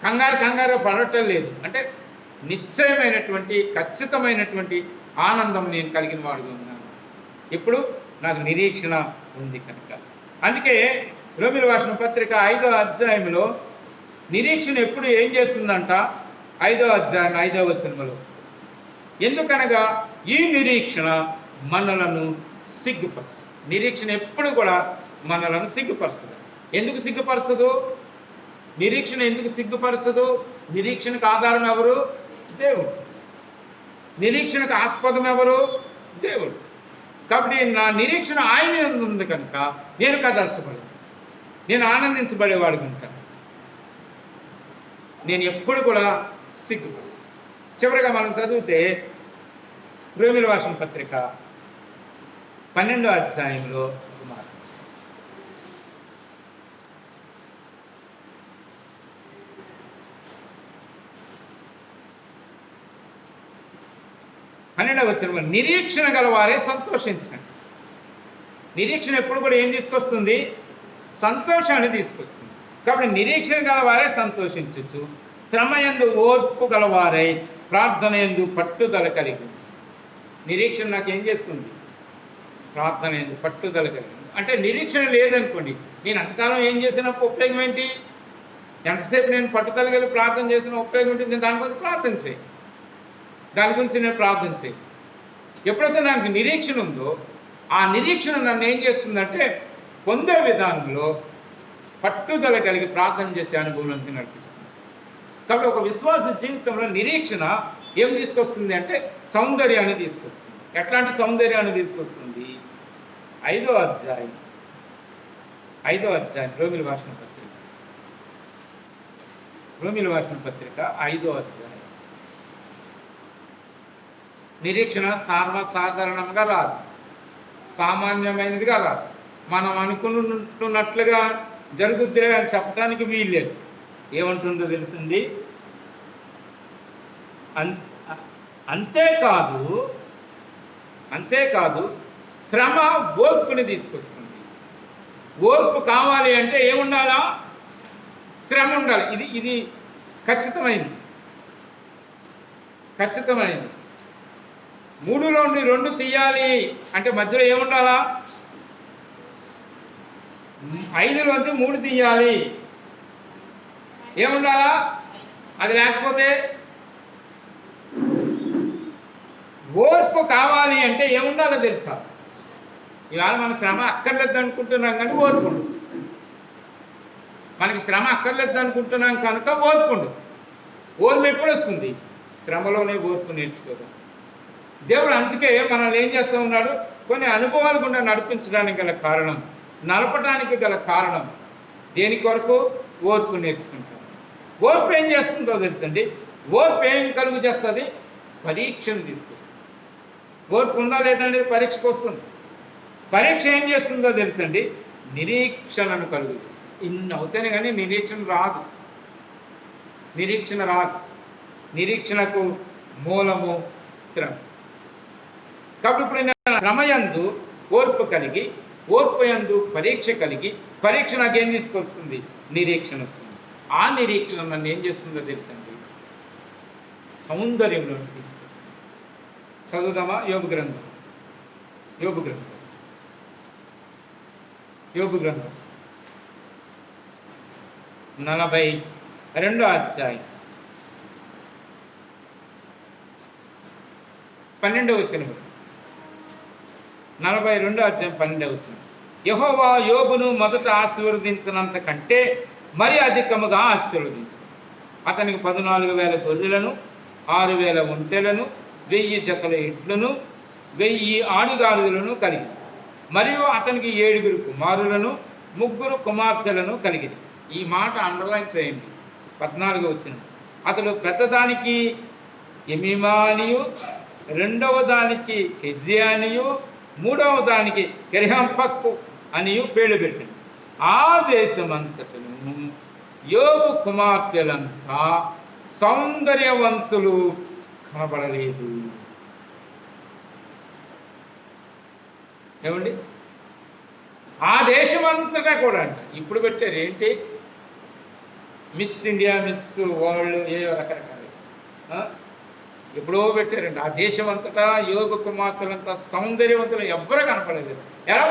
కంగారు పడటం లేదు. అంటే నిశ్చయమైనటువంటి ఖచ్చితమైనటువంటి ఆనందం నేను కలిగిన వాడుగా ఉన్నాను. ఇప్పుడు నాకు నిరీక్షణ ఉంది కనుక. అందుకే రోమీయులకు రాసిన పత్రిక 5వ అధ్యాయంలో నిరీక్షణ ఎప్పుడు ఏం చేస్తుందంట? 5వ అధ్యాయం 5వ వచనంలో, ఎందుకనగా ఈ నిరీక్షణ మనలను సిగ్గుపరచదు. నిరీక్షణ ఎప్పుడు కూడా మనలను సిగ్గుపరచదు. ఎందుకు సిగ్గుపరచదు? నిరీక్షణ ఎందుకు సిగ్గుపరచదు? నిరీక్షణకు ఆధారం ఎవరు? దేవుడు. నిరీక్షణకు ఆస్పదం ఎవరు? దేవుడు. కాబట్టి నా నిరీక్షణ ఆయన యందు ఉంది కనుక నేను కదల్చబడను, నేను ఆనందించబడేవాడు కనుక నేను ఎప్పుడు కూడా సిగ్గుపడను. చివరిగా మనం చదివితే రోమీయులకు రాసిన పత్రిక 12వ అధ్యాయంలో ఒక మాట, 12వ వచనం, నిరీక్షణ గలవారే సంతోషించండి. నిరీక్షణ ఎప్పుడు కూడా ఏం తీసుకొస్తుంది? సంతోషాన్ని తీసుకొస్తుంది. కాబట్టి నిరీక్షణ గలవారే సంతోషించచ్చు. శ్రమ యందు ఓర్పు గలవారై ప్రార్థన యందు పట్టుదల కలిగి. నిరీక్షణ నాకేం చేస్తుంది? ప్రార్థన యందు పట్టుదల కలిగి. అంటే నిరీక్షణ లేదనుకోండి, నేను అంతకాలం ఏం చేసినప్పుడు ఉపయోగం ఏంటి? ఎంతసేపు నేను పట్టుదల కలిగి ప్రార్థన చేసిన ఉపయోగం ఏంటి? నేను దాని గురించి ప్రార్థన చేయి, దాని గురించి నేను ప్రార్థన చేయి. ఎప్పుడైతే నాకు నిరీక్షణ ఉందో, ఆ నిరీక్షణ నన్ను ఏం చేస్తుందంటే పొందే విధానంలో పట్టుదల కలిగి ప్రార్థన చేసే అనుభవంలోకి నడిపిస్తుంది. కాబట్టి ఒక విశ్వాస జీవితంలో నిరీక్షణ ఏం తీసుకొస్తుంది అంటే సౌందర్యాన్ని తీసుకొస్తుంది. ఎట్లాంటి సౌందర్యాన్ని తీసుకొస్తుంది? 5వ అధ్యాయం రోమిల భాషణ పత్రిక 5వ అధ్యాయం. నిరీక్షణ సర్వసాధారణంగా రాదు, సామాన్యమైనదిగా రాదు. మనం అనుకుంటున్నట్లుగా జరుగుద్దిలే అని చెప్పడానికి వీల్లేదు. ఏమంటుందో తెలిసింది. అంతేకాదు శ్రమ ఓర్పుని తీసుకొస్తుంది. ఓర్పు కావాలి అంటే ఏముండాలా? శ్రమ ఉండాలి. ఇది ఖచ్చితమైంది. 3లో నుండి 2 తీయాలి అంటే మధ్యలో ఏముండాలా? 5లోంచి 3 తీయాలి. ఏముండాలా? అది లేకపోతే ఓర్పు కావాలి అంటే ఏముండాలో తెలుసా? ఇవాళ మన శ్రమ అక్కర్లేదు అనుకుంటున్నాం కానీ ఓర్పు ఉండదు. మనకి శ్రమ అక్కర్లేదు అనుకుంటున్నాం కనుక ఓర్పు ఉండదు. ఓర్పు ఎప్పుడు వస్తుంది? శ్రమలోనే ఓర్పు నేర్చుకోదాం. దేవుడు అందుకే మనల్ని ఏం చేస్తూ ఉన్నాడు? కొన్ని అనుభవాలు గుండా నడిపించడానికి గల కారణం, నడపడానికి గల కారణం దేని కొరకు? ఓర్పు నేర్చుకుంటాం. ఓర్పు ఏం చేస్తుందో తెలుసండి. ఓర్పు ఏం కలుగు చేస్తుంది? పరీక్షను తీసుకొస్తుంది. ఓర్పు ఉందా లేదండి? పరీక్షకు వస్తుంది. పరీక్ష ఏం చేస్తుందో తెలుసండి? నిరీక్షణను కలుగు చేస్తుంది. ఇన్ని అవుతేనే కానీ నిరీక్షణ రాదు. నిరీక్షణకు మూలము శ్రమ. కాబట్టి ఇప్పుడు శ్రమయందు ఓర్పు కలిగి, ఓర్పు యందు పరీక్ష కలిగి, పరీక్ష నాకేం తీసుకొస్తుంది? నిరీక్షణ వస్తుంది. ఆ నిరీక్షణ నన్ను ఏం చేస్తుందో తెలుసండి? సౌందర్యంలో తీసుకొస్తుంది. చదువుదామా? యోబు గ్రంథం 42వ అధ్యాయం 12వ వచనం. 42వ అధ్యాయం 12వ వచనం. యెహోవా యోబును మొదట ఆశీర్వదించినంత కంటే మరి అధికముగా ఆశీర్వదించాడు. అతనికి 14,000 గొర్రెలను, 6,000 ఒంటెలను, 1000 జతల ఎడ్లను, 1000 ఆడుగాడిదలను కలిగి, మరియు అతనికి 7 కుమారులను, 3 కుమార్తెలను కలిగింది. ఈ మాట అండర్లైన్ చేయండి. 14వ వచనం. అతడు పెద్దదానికి ఎమీమా అనియు, రెండవ దానికి హెజ్జియా అనియు, మూడవ దానికి కెరిహంపక్కు అనియు పేర్లు పెట్టింది. ఆ దేశమంతటను యోబు కుమార్తెలంతా సౌందర్యవంతులు కనబడలేదు. ఏమండి? ఆ దేశమంతటా కూడా అంట. ఇప్పుడు పెట్టారు ఏంటి? మిస్ ఇండియా, మిస్ వరల్డ్, ఏవో రకరకాలు ఎప్పుడో పెట్టారండి. ఆ దేశం అంతటా యోగ కుమార్తెలంతా సౌందర్యవంతులు ఎవ్వరూ కనపడలేదు. ఎలా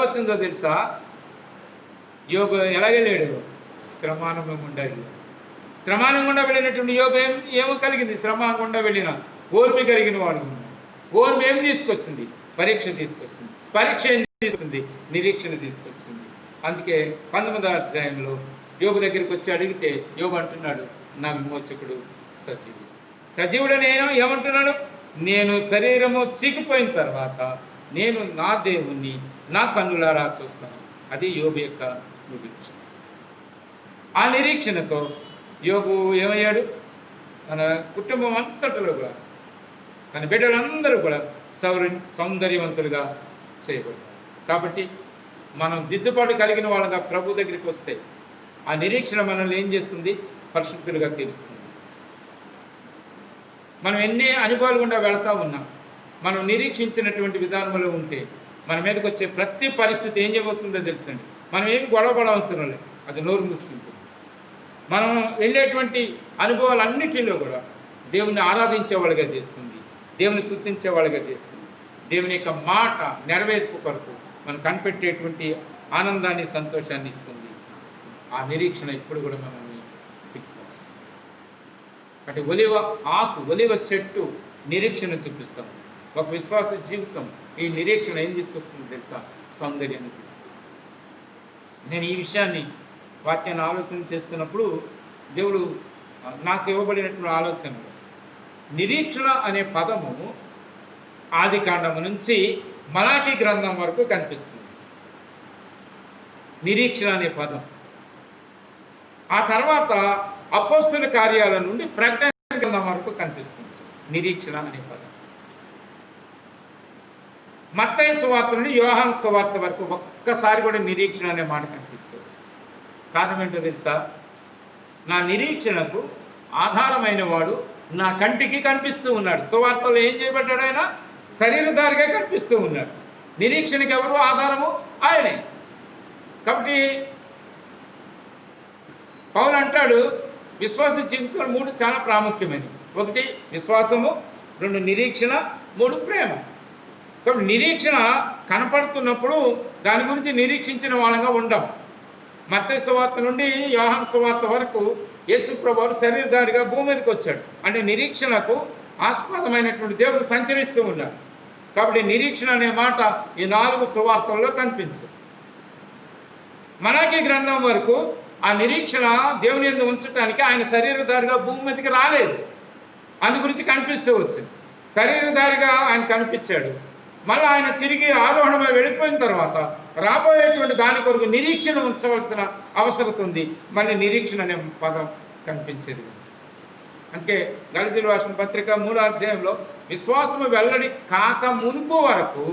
వచ్చిందో తెలుసా? యోగ ఎలాగెళ్ళాడు? శ్రమానందం గుండా వెళ్ళాడు. శ్రమానం గుండా వెళ్ళినటువంటి యోగ ఏమో కలిగింది? శ్రమ గుండా వెళ్ళిన ఓర్మి కలిగిన వాడు. ఓర్మి ఏం తీసుకొచ్చింది? పరీక్ష తీసుకొచ్చింది. పరీక్ష ఏం తీసుకొచ్చింది? నిరీక్షణ తీసుకొచ్చింది. అందుకే 19వ అధ్యాయంలో యోబు దగ్గరికి వచ్చి అడిగితే యోబు అంటున్నాడు, నా విమోచకుడు సజీవుడు. నేను ఏమంటున్నాడు? నేను శరీరము చీకిపోయిన తర్వాత నేను నా దేవుణ్ణి నా కన్నులారా చూస్తాను. అది యోబు యొక్క నిరీక్షణ. ఆ నిరీక్షణతో యోబు ఏమయ్యాడు? తన కుటుంబం అంతటిలో కూడా, తన బిడ్డలందరూ కూడా సౌందర్యవంతులుగా చేయబడ్డారు. కాబట్టి మనం దిద్దుబాటు కలిగిన వాళ్ళగా ప్రభు దగ్గరికి వస్తే ఆ నిరీక్షణ మనల్ని ఏం చేస్తుంది? పరిశుద్ధులుగా తీరుస్తుంది. మనం ఎన్ని అనుభవాలు గుండా వెళ్తూ ఉన్నాం. మనం నిరీక్షించినటువంటి విధానంలో ఉంటే మన మీదకి వచ్చే ప్రతి పరిస్థితి ఏం చేయబోతుందో తెలుసండి. మనం ఏమి గొడవ అవసరం లేదు, అది నోరు మూసుకుంటుంది. మనం వెళ్ళేటువంటి అనుభవాలన్నిటిలో కూడా దేవుని ఆరాధించేవాళ్ళుగా చేస్తుంది, దేవుని స్తుతించేవాళ్ళుగా చేస్తుంది. దేవుని యొక్క మాట నెరవేర్పు కొరకు మనం కనిపెట్టేటువంటి ఆనందాన్ని, సంతోషాన్ని ఇస్తుంది. ఆ నిరీక్షణ ఇప్పుడు కూడా మనల్ని సిగ్గుపరుస్తుంది. అంటే ఒలివ చెట్టు నిరీక్షణ చూపిస్తాం. ఒక విశ్వాస జీవితం ఈ నిరీక్షణ ఏం తీసుకొస్తుంది తెలుసా? సౌందర్యాన్ని తీసుకొస్తుంది. నేను ఈ విషయాన్ని వాక్యాన్ని ఆలోచన చేస్తున్నప్పుడు దేవుడు నాకు ఇవ్వబడినటువంటి ఆలోచన, నిరీక్షణ అనే పదము ఆది కాండము నుంచి మలాకీ గ్రంథం వరకు కనిపిస్తుంది. నిరీక్షణ అనే పదం ఆ తర్వాత అపోస్తలుల కార్యాల నుండి ప్రకటన గ్రంథం వరకు కనిపిస్తుంది. నిరీక్షణ అనే పదం మత్తయి సువార్త నుండి యోహాను సువార్త వరకు ఒక్కసారి కూడా నిరీక్షణ అనే మాట కనిపించదు. కారణం ఏంటో తెలుసా? నా నిరీక్షణకు ఆధారమైన వాడు నా కంటికి కనిపిస్తూ ఉన్నాడు. సువార్తలో ఏం చేయబడ్డాడు? ఆయన శరీరధారిగా కనిపిస్తూ ఉన్నాడు. నిరీక్షణకి ఎవరు ఆధారము? ఆయనే. కాబట్టి పౌలు అంటాడు, విశ్వాస జీవితంలో 3 చాలా ప్రాముఖ్యమైనవి. 1 విశ్వాసము, 2 నిరీక్షణ, 3 ప్రేమ. కాబట్టి నిరీక్షణ కనపడుతున్నప్పుడు దాని గురించి నిరీక్షించిన వాళ్ళంగా ఉండం. మత్తయి సువార్త నుండి యోహాను సువార్త వరకు యేసు ప్రభువు శరీరధారిగా భూమి మీదకి వచ్చాడు. అంటే నిరీక్షణకు ఆస్పదమైనటువంటి దేవుడు సంచరిస్తూ ఉన్నాడు. కాబట్టి నిరీక్షణ అనే మాట ఈ 4 సువార్తల్లో కనిపించదు. మలాకీ గ్రంథం వరకు ఆ నిరీక్షణ దేవుని యందు ఉంచడానికి ఆయన శరీరధారిగా భూమి మీదకి రాలేదు. అందు గురించి కనిపిస్తూ వచ్చింది. శరీరధారిగా ఆయన కనిపించాడు. మళ్ళీ ఆయన తిరిగి ఆరోహణమై వెళ్ళిపోయిన తర్వాత రాబోయేటువంటి దాని కొరకు నిరీక్షణ ఉంచవలసిన అవసరం ఉంది. మళ్ళీ నిరీక్షణ అనే పదం కనిపించేది. అంటే గళితీయులకు రాసిన పత్రిక 3వ అధ్యాయంలో విశ్వాసము వెల్లడి కాక మునుపు వరకు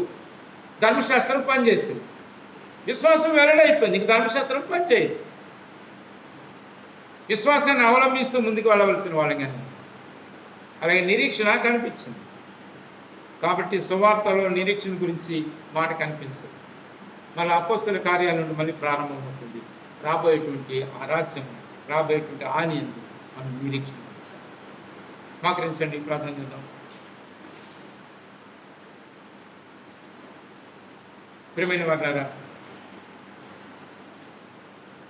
ధర్మశాస్త్రం పనిచేసింది. విశ్వాసం వెల్లడైపోయింది, ఇంక ధర్మశాస్త్రం పనిచేయదు. విశ్వాసాన్ని అవలంబిస్తూ ముందుకు వెళ్ళవలసిన వాళ్ళని అలాగే నిరీక్షణ కనిపించింది. కాబట్టి సువార్తలో నిరీక్షణ గురించి మాట కనిపించదు. మళ్ళీ అపోస్తలుల కార్యాల నుండి మళ్ళీ ప్రారంభమవుతుంది. రాబోయేటువంటి ఆ రాజ్యం, రాబోయేటువంటి ఆనందం మనం నిరీక్షణ చేస్తాం. మాకరించండి, ప్రార్థన చేద్దాం. ప్రియమైన వారులారా,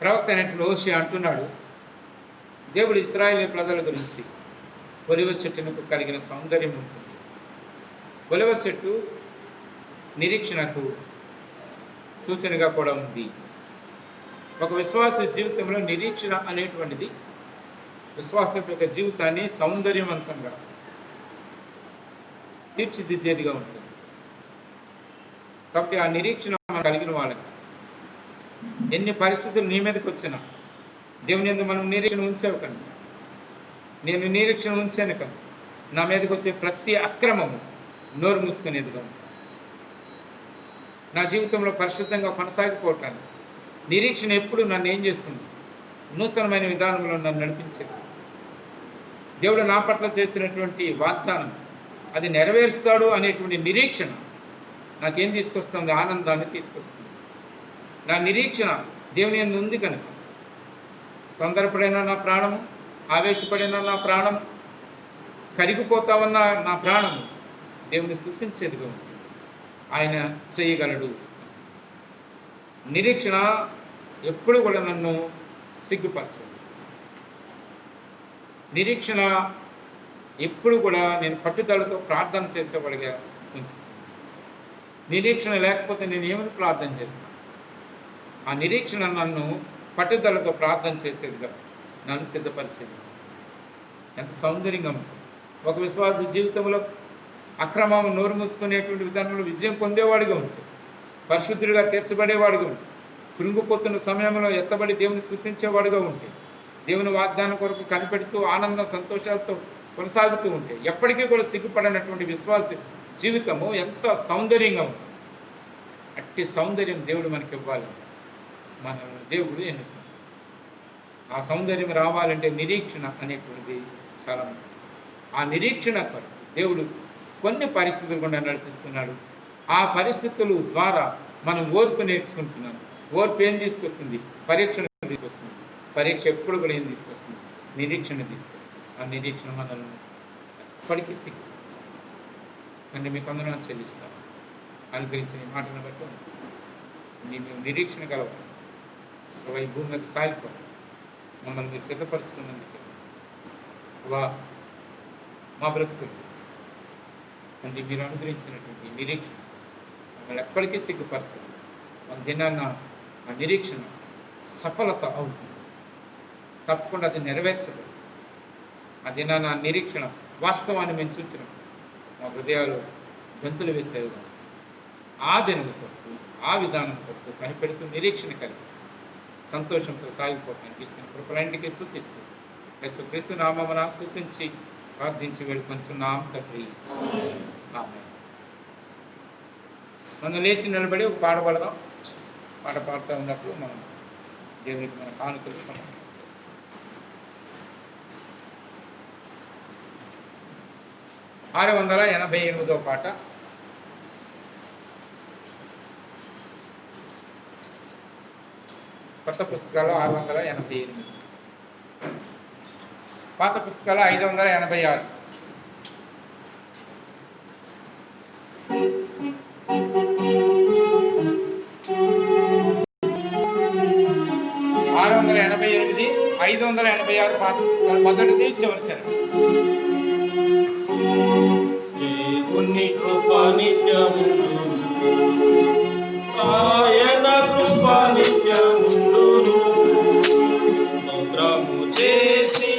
ప్రవక్త అయినటువంటి హోషేయ అంటున్నాడు, దేవుడు ఇశ్రాయేలు ప్రజల గురించి ఒలివ చెట్టునకు కలిగిన సౌందర్యం ఉంటుంది. ఒలివ చెట్టు నిరీక్షణకు సూచనగా కూడా ఉంది. ఒక విశ్వాస జీవితంలో నిరీక్షణ అనేటువంటిది విశ్వాసం యొక్క జీవితాన్ని సౌందర్యవంతంగా తీర్చిదిద్దేదిగా ఉంటుంది. కాబట్టి ఆ నిరీక్షణ మనం కలిగిన వాళ్ళకి ఎన్ని పరిస్థితులు నీ మీదకి వచ్చినా దేవుని యందు మనం నిరీక్షణ ఉంచావు కనుక, నేను నిరీక్షణ ఉంచాను కనుక నా మీదకి వచ్చే ప్రతి అక్రమము నోరు మూసుకునేదిగా ఉంది. నా జీవితంలో పరిశుద్ధంగా కొనసాగిపోవటానికి నిరీక్షణ ఎప్పుడు నన్ను ఏం చేస్తుంది? నూతనమైన విధానంలో నన్ను నడిపించేది. దేవుడు నా పట్ల చేసినటువంటి వాగ్దానం అది నెరవేరుస్తాడు అనేటువంటి నిరీక్షణ నాకేం తీసుకొస్తుంది? ఆనందాన్ని తీసుకొస్తుంది. నా నిరీక్షణ దేవుని యందు ఉంది కనుక తొందరపడినా నా ప్రాణము, ఆవేశపడినా నా ప్రాణము, కరిగిపోతామన్న నా ప్రాణము దేవుని స్తుతించేదిగా ఉంది. ఆయన చేయగలడు. నిరీక్షణ ఎప్పుడు కూడా నన్ను సిగ్గుపరచదు. నిరీక్షణ ఎప్పుడు కూడా నేను పట్టుదలతో ప్రార్థన చేసేవాడిగా ఉంచుతాను. నిరీక్షణ లేకపోతే నేను ఏమని ప్రార్థన చేస్తాను? ఆ నిరీక్షణ నన్ను పట్టుదలతో ప్రార్థన చేసేదిగా, నన్ను సిద్ధపరిచేది. ఎంత సౌందర్యంగా ఉంటుంది. ఒక విశ్వాస జీవితంలో అక్రమం నోరు మూసుకునేటువంటి విధానంలో విజయం పొందేవాడిగా ఉంటుంది. పరిశుద్ధుడిగా తీర్చబడేవాడిగా ఉంటుంది. కృంగిపోతున్న సమయంలో ఎత్తబడి దేవుని స్తుతించేవాడుగా ఉంటే, దేవుని వాగ్దానం కొరకు కనిపెడుతూ ఆనంద సంతోషాలతో కొనసాగుతూ ఉంటే, ఎప్పటికీ కూడా సిగ్గుపడినటువంటి విశ్వాస జీవితము ఎంత సౌందర్యంగా ఉంటుంది. అట్టి సౌందర్యం దేవుడు మనకి ఇవ్వాలి. మన దేవుడు ఎన్నుకుంటాడు. ఆ సౌందర్యం రావాలంటే నిరీక్షణ అనేటువంటిది చాలా ముఖ్యం. ఆ నిరీక్షణ కొరకు దేవుడు కొన్ని పరిస్థితులు కూడా నడిపిస్తున్నాడు. ఆ పరిస్థితుల ద్వారా మనం ఓర్పు నేర్చుకుంటున్నాం. ఓర్పు ఏం తీసుకొస్తుంది? పరీక్షను తీసుకొస్తుంది. పరీక్ష ఎప్పుడు కూడా ఏం తీసుకొస్తుంది? నిరీక్షణ తీసుకొస్తుంది. ఆ నిరీక్షణ మనల్ని ఎప్పటికీ సిగ్గు అంటే మీకు వందనాలు చెల్లిస్తాను. అనుగ్రహించిన ఈ మాటను బట్టి మేము నిరీక్షణ కలవాలి. ఈ భూమి మీద సాగిపోవాలి. మమ్మల్ని మీరు సిద్ధపరుస్తున్నందుకే మా బ్రతుకులు అంటే మీరు అనుగ్రహించినటువంటి నిరీక్షణ మమ్మల్ని ఎప్పటికీ సిగ్గుపరచదు. మన దినాన్న ఆ నిరీక్షణ సఫలత అవుతుంది. తప్పకుండా అది నెరవేర్చదు. ఆ దినాన్న ఆ నిరీక్షణ వాస్తవాన్ని మేము చూసినాం. మా హృదయాలు గంతులు వేసేవిగా ఆ దినం కొరకు ఆ విధానం కొరకు కనిపెడుతూ నిరీక్షణ కలిగి సంతోషంతో సాగిపోవటానికి ఇస్తున్న కృపలన్నిటికీ స్తుతిస్తూ యేసుక్రీస్తు నామమున స్తుతించి ప్రార్థించి వేడుకొంచున్నాం తండ్రి. ఆమేన్. మనం లేచి నిలబడి ఒక పాట పాడదాం. పాట పాడుతూ ఉన్నప్పుడు మనం దేవునికి మన కానుకలు సమర్పించాలి. 688వ పాట. కొత్త పుస్తకాలు 688, పాత పుస్తకాలు 586. ఎనిమిది 586 పాత పుస్తకాలు మొదటిది చివరి చరణం. దేవుని కృప నిత్యముండును, ఆయన కృప నిత్యముండును. స్తోత్రము చేసి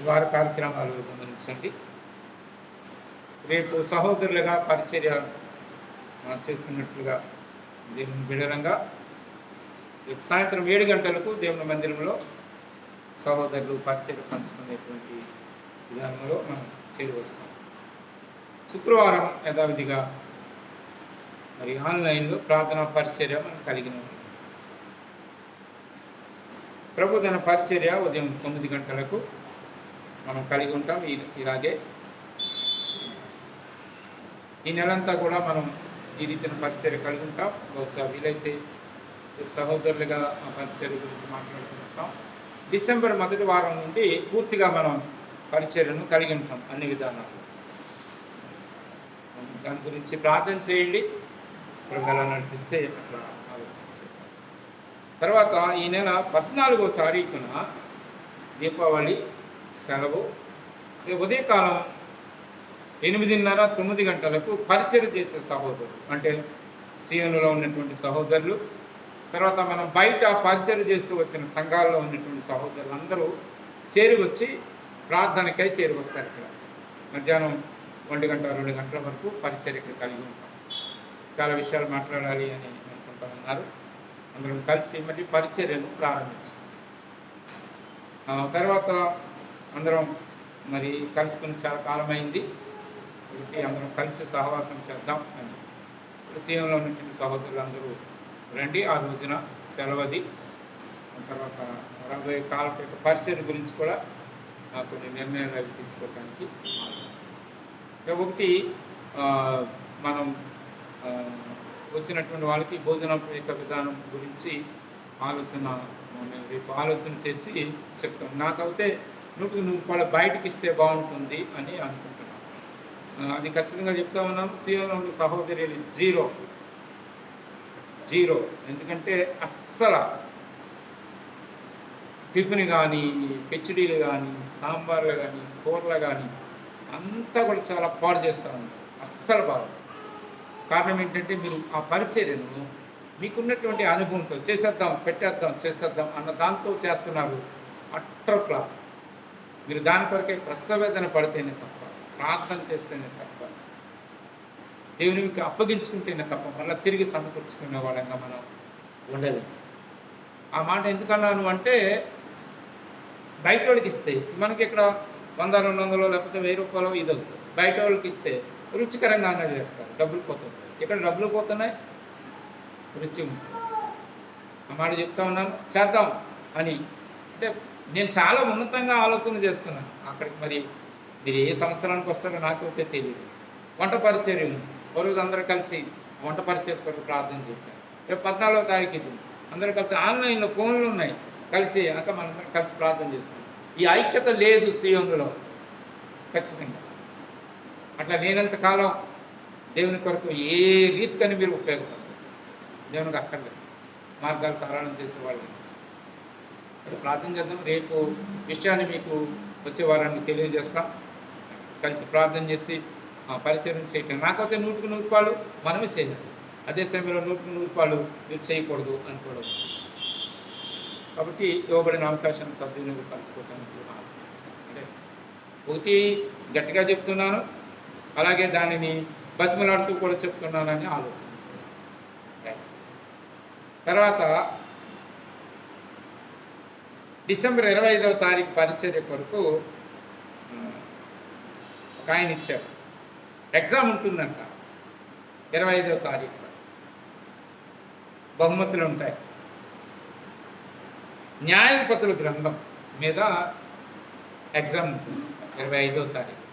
వారి కార్యక్రమాలు గమనించండి. రేపు సహోదరులుగా పరిచర్య చేస్తున్నట్లుగా దేవుని బిడలంగా రేపు సాయంత్రం 7 గంటలకు దేవుని మందిరంలో సహోదరులు పరిచర్య పంచుకునేటువంటి విధానంలో మనం చేరి వస్తాం. శుక్రవారం యథావిధిగా మరి ఆన్లైన్లో ప్రార్థనా పరిచర్య మనం కలిగిన ప్రభుదన పరిచర్య ఉదయం 9 గంటలకు మనం కలిగి ఉంటాం. ఇలాగే ఈ నెలంతా కూడా మనం ఈ రీతిన పరిచర్య కలిగి ఉంటాం. బహుశా వీలైతే సహోదరులుగా ఆ పరిచర్య గురించి మాట్లాడుకుంటాం. డిసెంబర్ మొదటి వారం నుండి పూర్తిగా మనం పరిచర్యను కలిగి ఉంటాం అన్ని విధానాలు. దాని గురించి ప్రార్థన చేయండి. ఎలా నడిపిస్తే అట్లా ఆలోచించండి. తర్వాత ఈ నెల 14వ తారీఖున దీపావళి సెలవు. ఉదయకాలం 8:30, 9 గంటలకు పరిచర్య చేసే సహోదరులు అంటే సీఎంలో ఉన్నటువంటి సహోదరులు, తర్వాత మనం బయట పరిచర్య చేస్తూ వచ్చిన సంఘాల్లో ఉన్నటువంటి సహోదరులు అందరూ చేరి వచ్చి ప్రార్థనకై చేరి వస్తారు. ఇక్కడ మధ్యాహ్నం 1 గంట 2 గంటల వరకు పరిచర్యకు కలిగి ఉంటాం. చాలా విషయాలు మాట్లాడాలి అని అనుకుంటా ఉన్నారు. అందరం కలిసి మరి పరిచర్యను ప్రారంభించాం. తర్వాత అందరం మరి కలుసుకుని చాలా కాలమైంది. కాబట్టి అందరం కలిసి సహవాసం చేద్దాం అని సీఎంలో ఉన్నటువంటి సహోదరులు అందరూ రండి. ఆ రోజున సెలవది. తర్వాత రాబోయే కాలం యొక్క పరిచర్య గురించి కూడా కొన్ని నిర్ణయాలు అవి తీసుకోవడానికి ఒకటి మనం వచ్చినటువంటి వాళ్ళకి భోజనం యొక్క విధానం గురించి రేపు ఆలోచన చేసి చెప్తాం. నాకైతే 100% బయటకి ఇస్తే బాగుంటుంది అని అనుకుంటున్నాను. అది ఖచ్చితంగా చెప్తా ఉన్నాం. సీఎంలో ఉన్న సహోదరులు జీరో. ఎందుకంటే అస్సలు టిఫిన్ కానీ, కిచిడీలు కానీ, సాంబార్లు కానీ, కూరలు కానీ అంతా కూడా చాలా పాడు చేస్తూ ఉంటారు. అస్సలు బాగా. కారణం ఏంటంటే మీరు ఆ పరిచర్యను మీకున్నటువంటి అనుభవంతో చేసేద్దాం అన్న దాంతో చేస్తున్నారు. Utter flop. మీరు దాని కొరకే ప్రసవేదన పడితేనే తప్ప, ప్రార్థన చేస్తేనే తప్ప, దేవునికి అప్పగించుకుంటేనే తప్ప మళ్ళీ తిరిగి సమకూర్చుకునే వాళ్ళంగా మనం ఉండదు. ఆ మాట ఎందుకన్నాను అంటే బయట వాళ్ళకి ఇస్తే మనకి ఇక్కడ 100, 200 లేకపోతే 1000 రూపాయలు ఇదవుతుంది. బయట వాళ్ళకి ఇస్తే రుచికరంగా అన్నది చేస్తారు. డబ్బులు పోతుంది. ఇక్కడ డబ్బులు పోతున్నాయి, రుచి ఉంటుంది. ఆ మాట చెప్తా ఉన్నాను. చేద్దాం అని అంటే నేను చాలా ఉన్నతంగా ఆలోచన చేస్తున్నాను. అక్కడికి మరి మీరు ఏ సంవత్సరానికి వస్తారో నాకైతే తెలియదు. వంట పరిచర్య ఉంది. ఓ రోజు అందరూ కలిసి వంట పరిచర్య కొరకు ప్రార్థన చేశారు. రేపు 14వ తారీఖు ఇది. అందరూ కలిసి ఆన్లైన్లో ఫోన్లు ఉన్నాయి. కలిసి మనందరం కలిసి ప్రార్థన చేస్తాం. ఈ ఐక్యత లేదు సీఎంలో ఖచ్చితంగా. అట్లా లేనంత కాలం దేవుని కొరకు ఏ రీతికని మీరు ఉపయోగపడతారు. దేవునికి అక్కర్లేదు. మార్గాలు సరళం చేసేవాళ్ళు. ప్రార్థన చేద్దాం. రేపు విషయాన్ని మీకు వచ్చే వారాన్ని తెలియజేస్తాం. కలిసి ప్రార్థన చేసి పరిచయం చేయటం. నాకైతే 100% మనమే చేయాలి. అదే సమయంలో 100% మీరు చేయకూడదు అనుకోవడం. కాబట్టి ఇవ్వబడిన అవకాశాన్ని సద్వినియోగం పంచుకోవడానికి అంటే ఒకటి గట్టిగా చెప్తున్నాను, అలాగే దానిని బతిమలాడుతూ కూడా చెప్తున్నానని ఆలోచించాను. తర్వాత డిసెంబర్ 25వ తారీఖు పరిచర్య కొరకు ఒక ఆయన ఇచ్చారు. ఎగ్జామ్ ఉంటుందంట 25వ తారీఖు. బహుమతులు ఉంటాయి. న్యాయాధిపతుల గ్రంథం మీద ఎగ్జామ్ ఉంటుంది 25వ తారీఖు.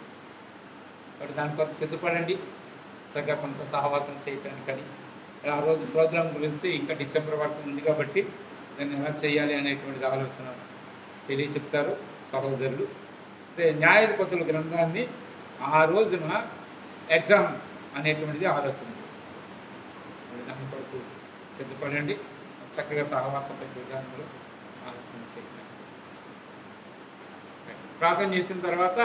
కాబట్టి దాని కొరకు సిద్ధపడండి. చక్కగా కొంత సహవాసం చేయటానికని ఆ రోజు ప్రోగ్రాం గురించి ఇంకా డిసెంబర్ వరకు ఉంది కాబట్టి దాన్ని ఎలా చేయాలి అనేటువంటిది ఆలోచన తెలియచెప్తారు సహోదరులు. అంటే న్యాయాధిపతుల గ్రంథాన్ని ఆ రోజున ఎగ్జామ్ అనేటువంటిది ఆలోచన చేస్తారు. దాని కొరకు సిద్ధపడండి. చక్కగా సహవాసపై విధానంలో ఆలోచన చేయాలి. ప్రార్థన చేసిన తర్వాత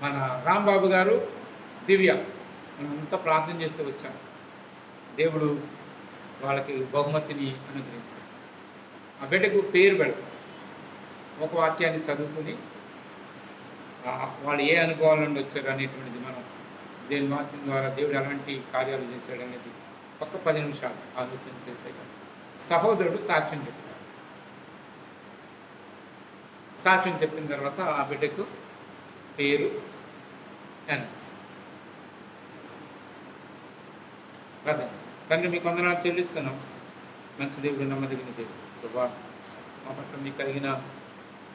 మన రాంబాబు గారు, దివ్య మనంతా ప్రార్థన చేస్తూ వచ్చాం. దేవుడు వాళ్ళకి బహుమతిని అనుగ్రహించారు. ఆ బిడ్డకు పేరు పెడతాం. ఒక వాక్యాన్ని చదువుకుని వాళ్ళు ఏ అనుభవాల నుండి వచ్చారు అనేటువంటిది మనం దేని వాక్యం ద్వారా దేవుడు ఎలాంటి కార్యాలు చేశాడు అనేది ఒక్క 10 నిమిషాలు ఆలోచన చేసే సహోదరుడు సాక్ష్యం చెప్తాడు. సాక్ష్యం చెప్పిన తర్వాత ఆ బిడ్డకు పేరు తండ్రి మీకు వందనాలు చెల్లిస్తున్నాం. మంచి దేవుడు, నమ్మదగిన దేవుడు ప్రభా, మా పట్ల మీకు కలిగిన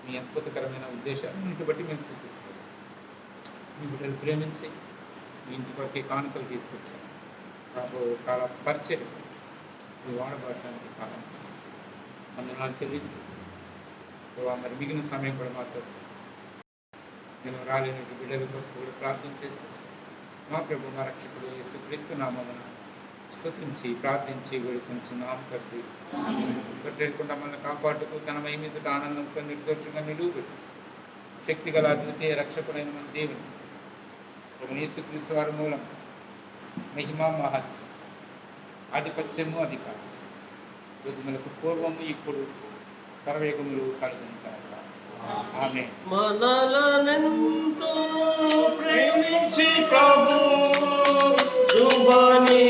మీ అద్భుతకరమైన ఉద్దేశాలన్నింటి బట్టి మేము స్థితిస్తాం. మీ బిడ్డలు ప్రేమించి మీ ఇంటి వరకు కానుకలు తీసుకొచ్చారు. రాబో కాల పరిచయం మీ వాడబడటానికి సహాయం వందనాలు చెల్లిస్తాం ప్రభా. మరి మిగిలిన సమయం కూడా మాతో నేను రాలేని బిడ్డల కొరకు కూడా ప్రార్థన చేస్తాను. మా ప్రభు, మా రక్షకుడు యేసుక్రీస్తు నామమున స్తుతించి ప్రార్థించి వేడుకొంచున్నాం తండ్రి. లేకుండా మనల్ని కాపాడుతూ తన మహిమతో ఆనందంతో నిర్దోషంగా నిలువబెట్టు శక్తి గల అద్వితీయ రక్షకుడైన మన దేవుని యేసుక్రీస్తు వారి మూలం మహిమ మహత్యం ఆధిపత్యము అధికారం యుగములకు పూర్వము ఇప్పుడు సర్వయుగములు కలుగును కాక. ఆమేన్. మనలనెంతో ప్రేమించి ప్రభు శుభాన్ని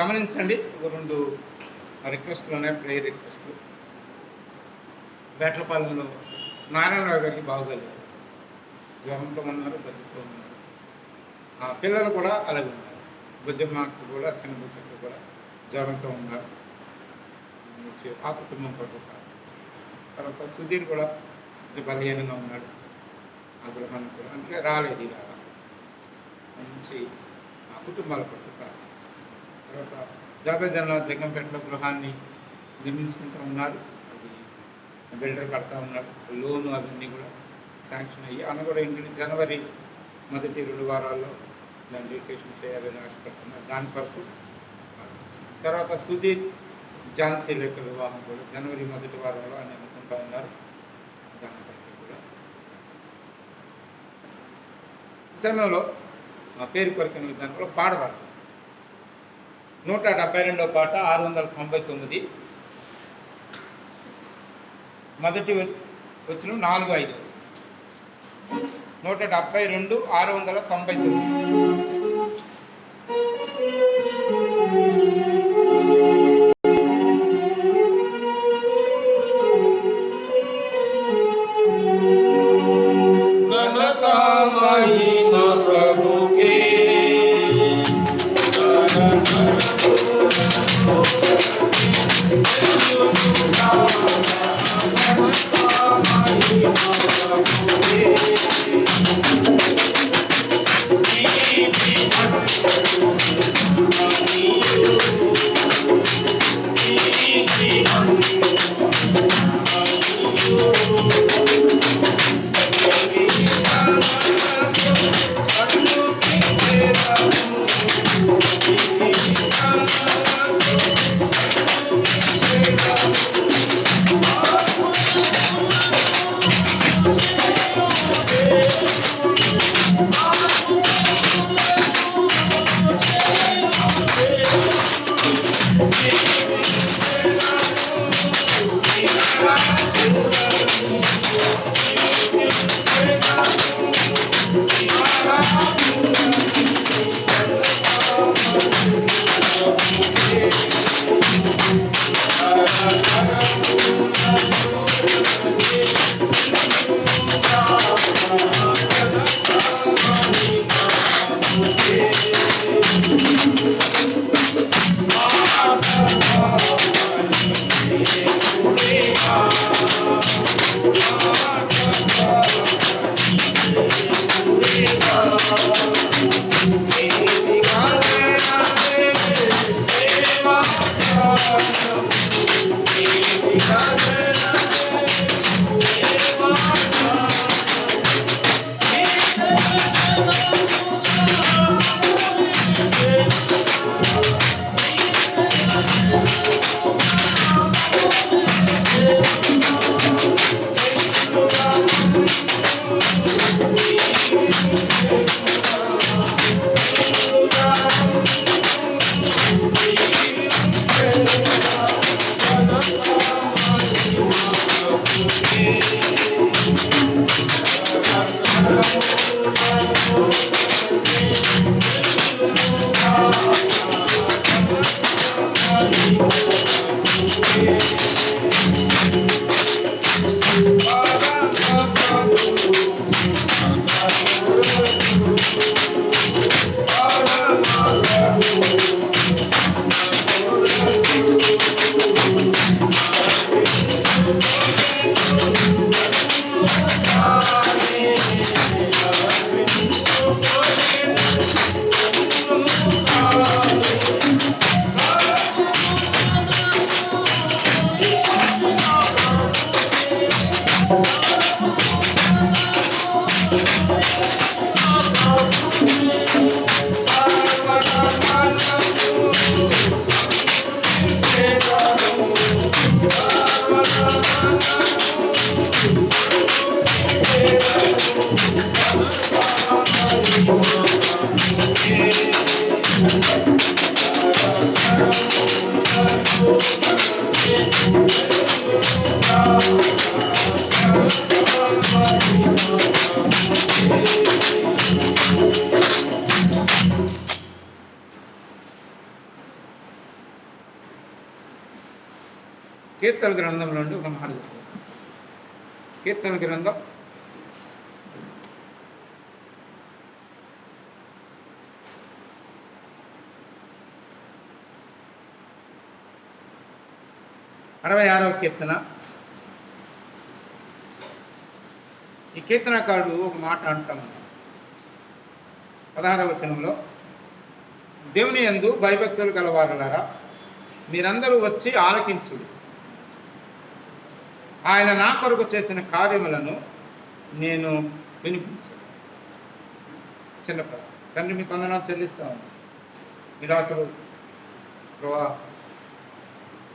గమనించండి. ఒక 2 రిక్వెస్ట్లు ఉన్నాయి, ప్రేయర్ రిక్వెస్ట్లు. వేటలపాలెంలో నారాయణరావు గారికి బాగోలేదు, జ్వరంతో ఉన్నారు, బతుకుతూ ఉన్నారు. పిల్లలు కూడా అలాగే ఉన్నారు. భుజమ్మకు కూడా శనభుజకు కూడా జ్వరంతో ఉన్నారు. ఆ కుటుంబం కొరకు తర్వాత సుధీర్ కూడా బలహీనంగా ఉన్నాడు. ఆ గృహానికి కూడా అందుకే రాలేదు. ఇలా నుంచి ఆ కుటుంబాల కొరకు తర్వాత జాబేజన్ల జగ్గంపేటలో గృహాన్ని నిర్మించుకుంటూ ఉన్నారు. అది బిల్డర్ కడతా ఉన్నాడు. లోను అవన్నీ కూడా శాంక్షన్ అయ్యి అన్న కూడా ఏంటంటే జనవరి మొదటి 2 వారాల్లో దాన్ని రిజిస్ట్రేషన్ చేయాలని ఆశపడుతున్నారు. దాని కొరకు తర్వాత సుధీర్ ఝాన్సీ లేక వివాహం కూడా జనవరి మొదటి వారంలో అని అనుకుంటా ఉన్నారు. దాని కొరకు కూడా సమయంలో పేరు కొరకు దాని కూడా పాడవాడు 172వ పాట 699 మొదటి వచనం 4-5 172 699. కీర్తన గ్రంథంలో నుండి ఒక మాట కీర్తన గ్రంథం 66వ కీర్తన. ఈ కీర్తనకారుడు ఒక మాట అంటాము 16వ వచనంలో, దేవుని యందు భయభక్తులు గలవారులారా మీరందరూ వచ్చి ఆలకించుడు, ఆయన నా కొరకు చేసిన కార్యములను నేను వినిపించాను. చిన్న తండ్రి మీకు వందనాలు చెల్లిస్తాను. విలాసులు ప్రభా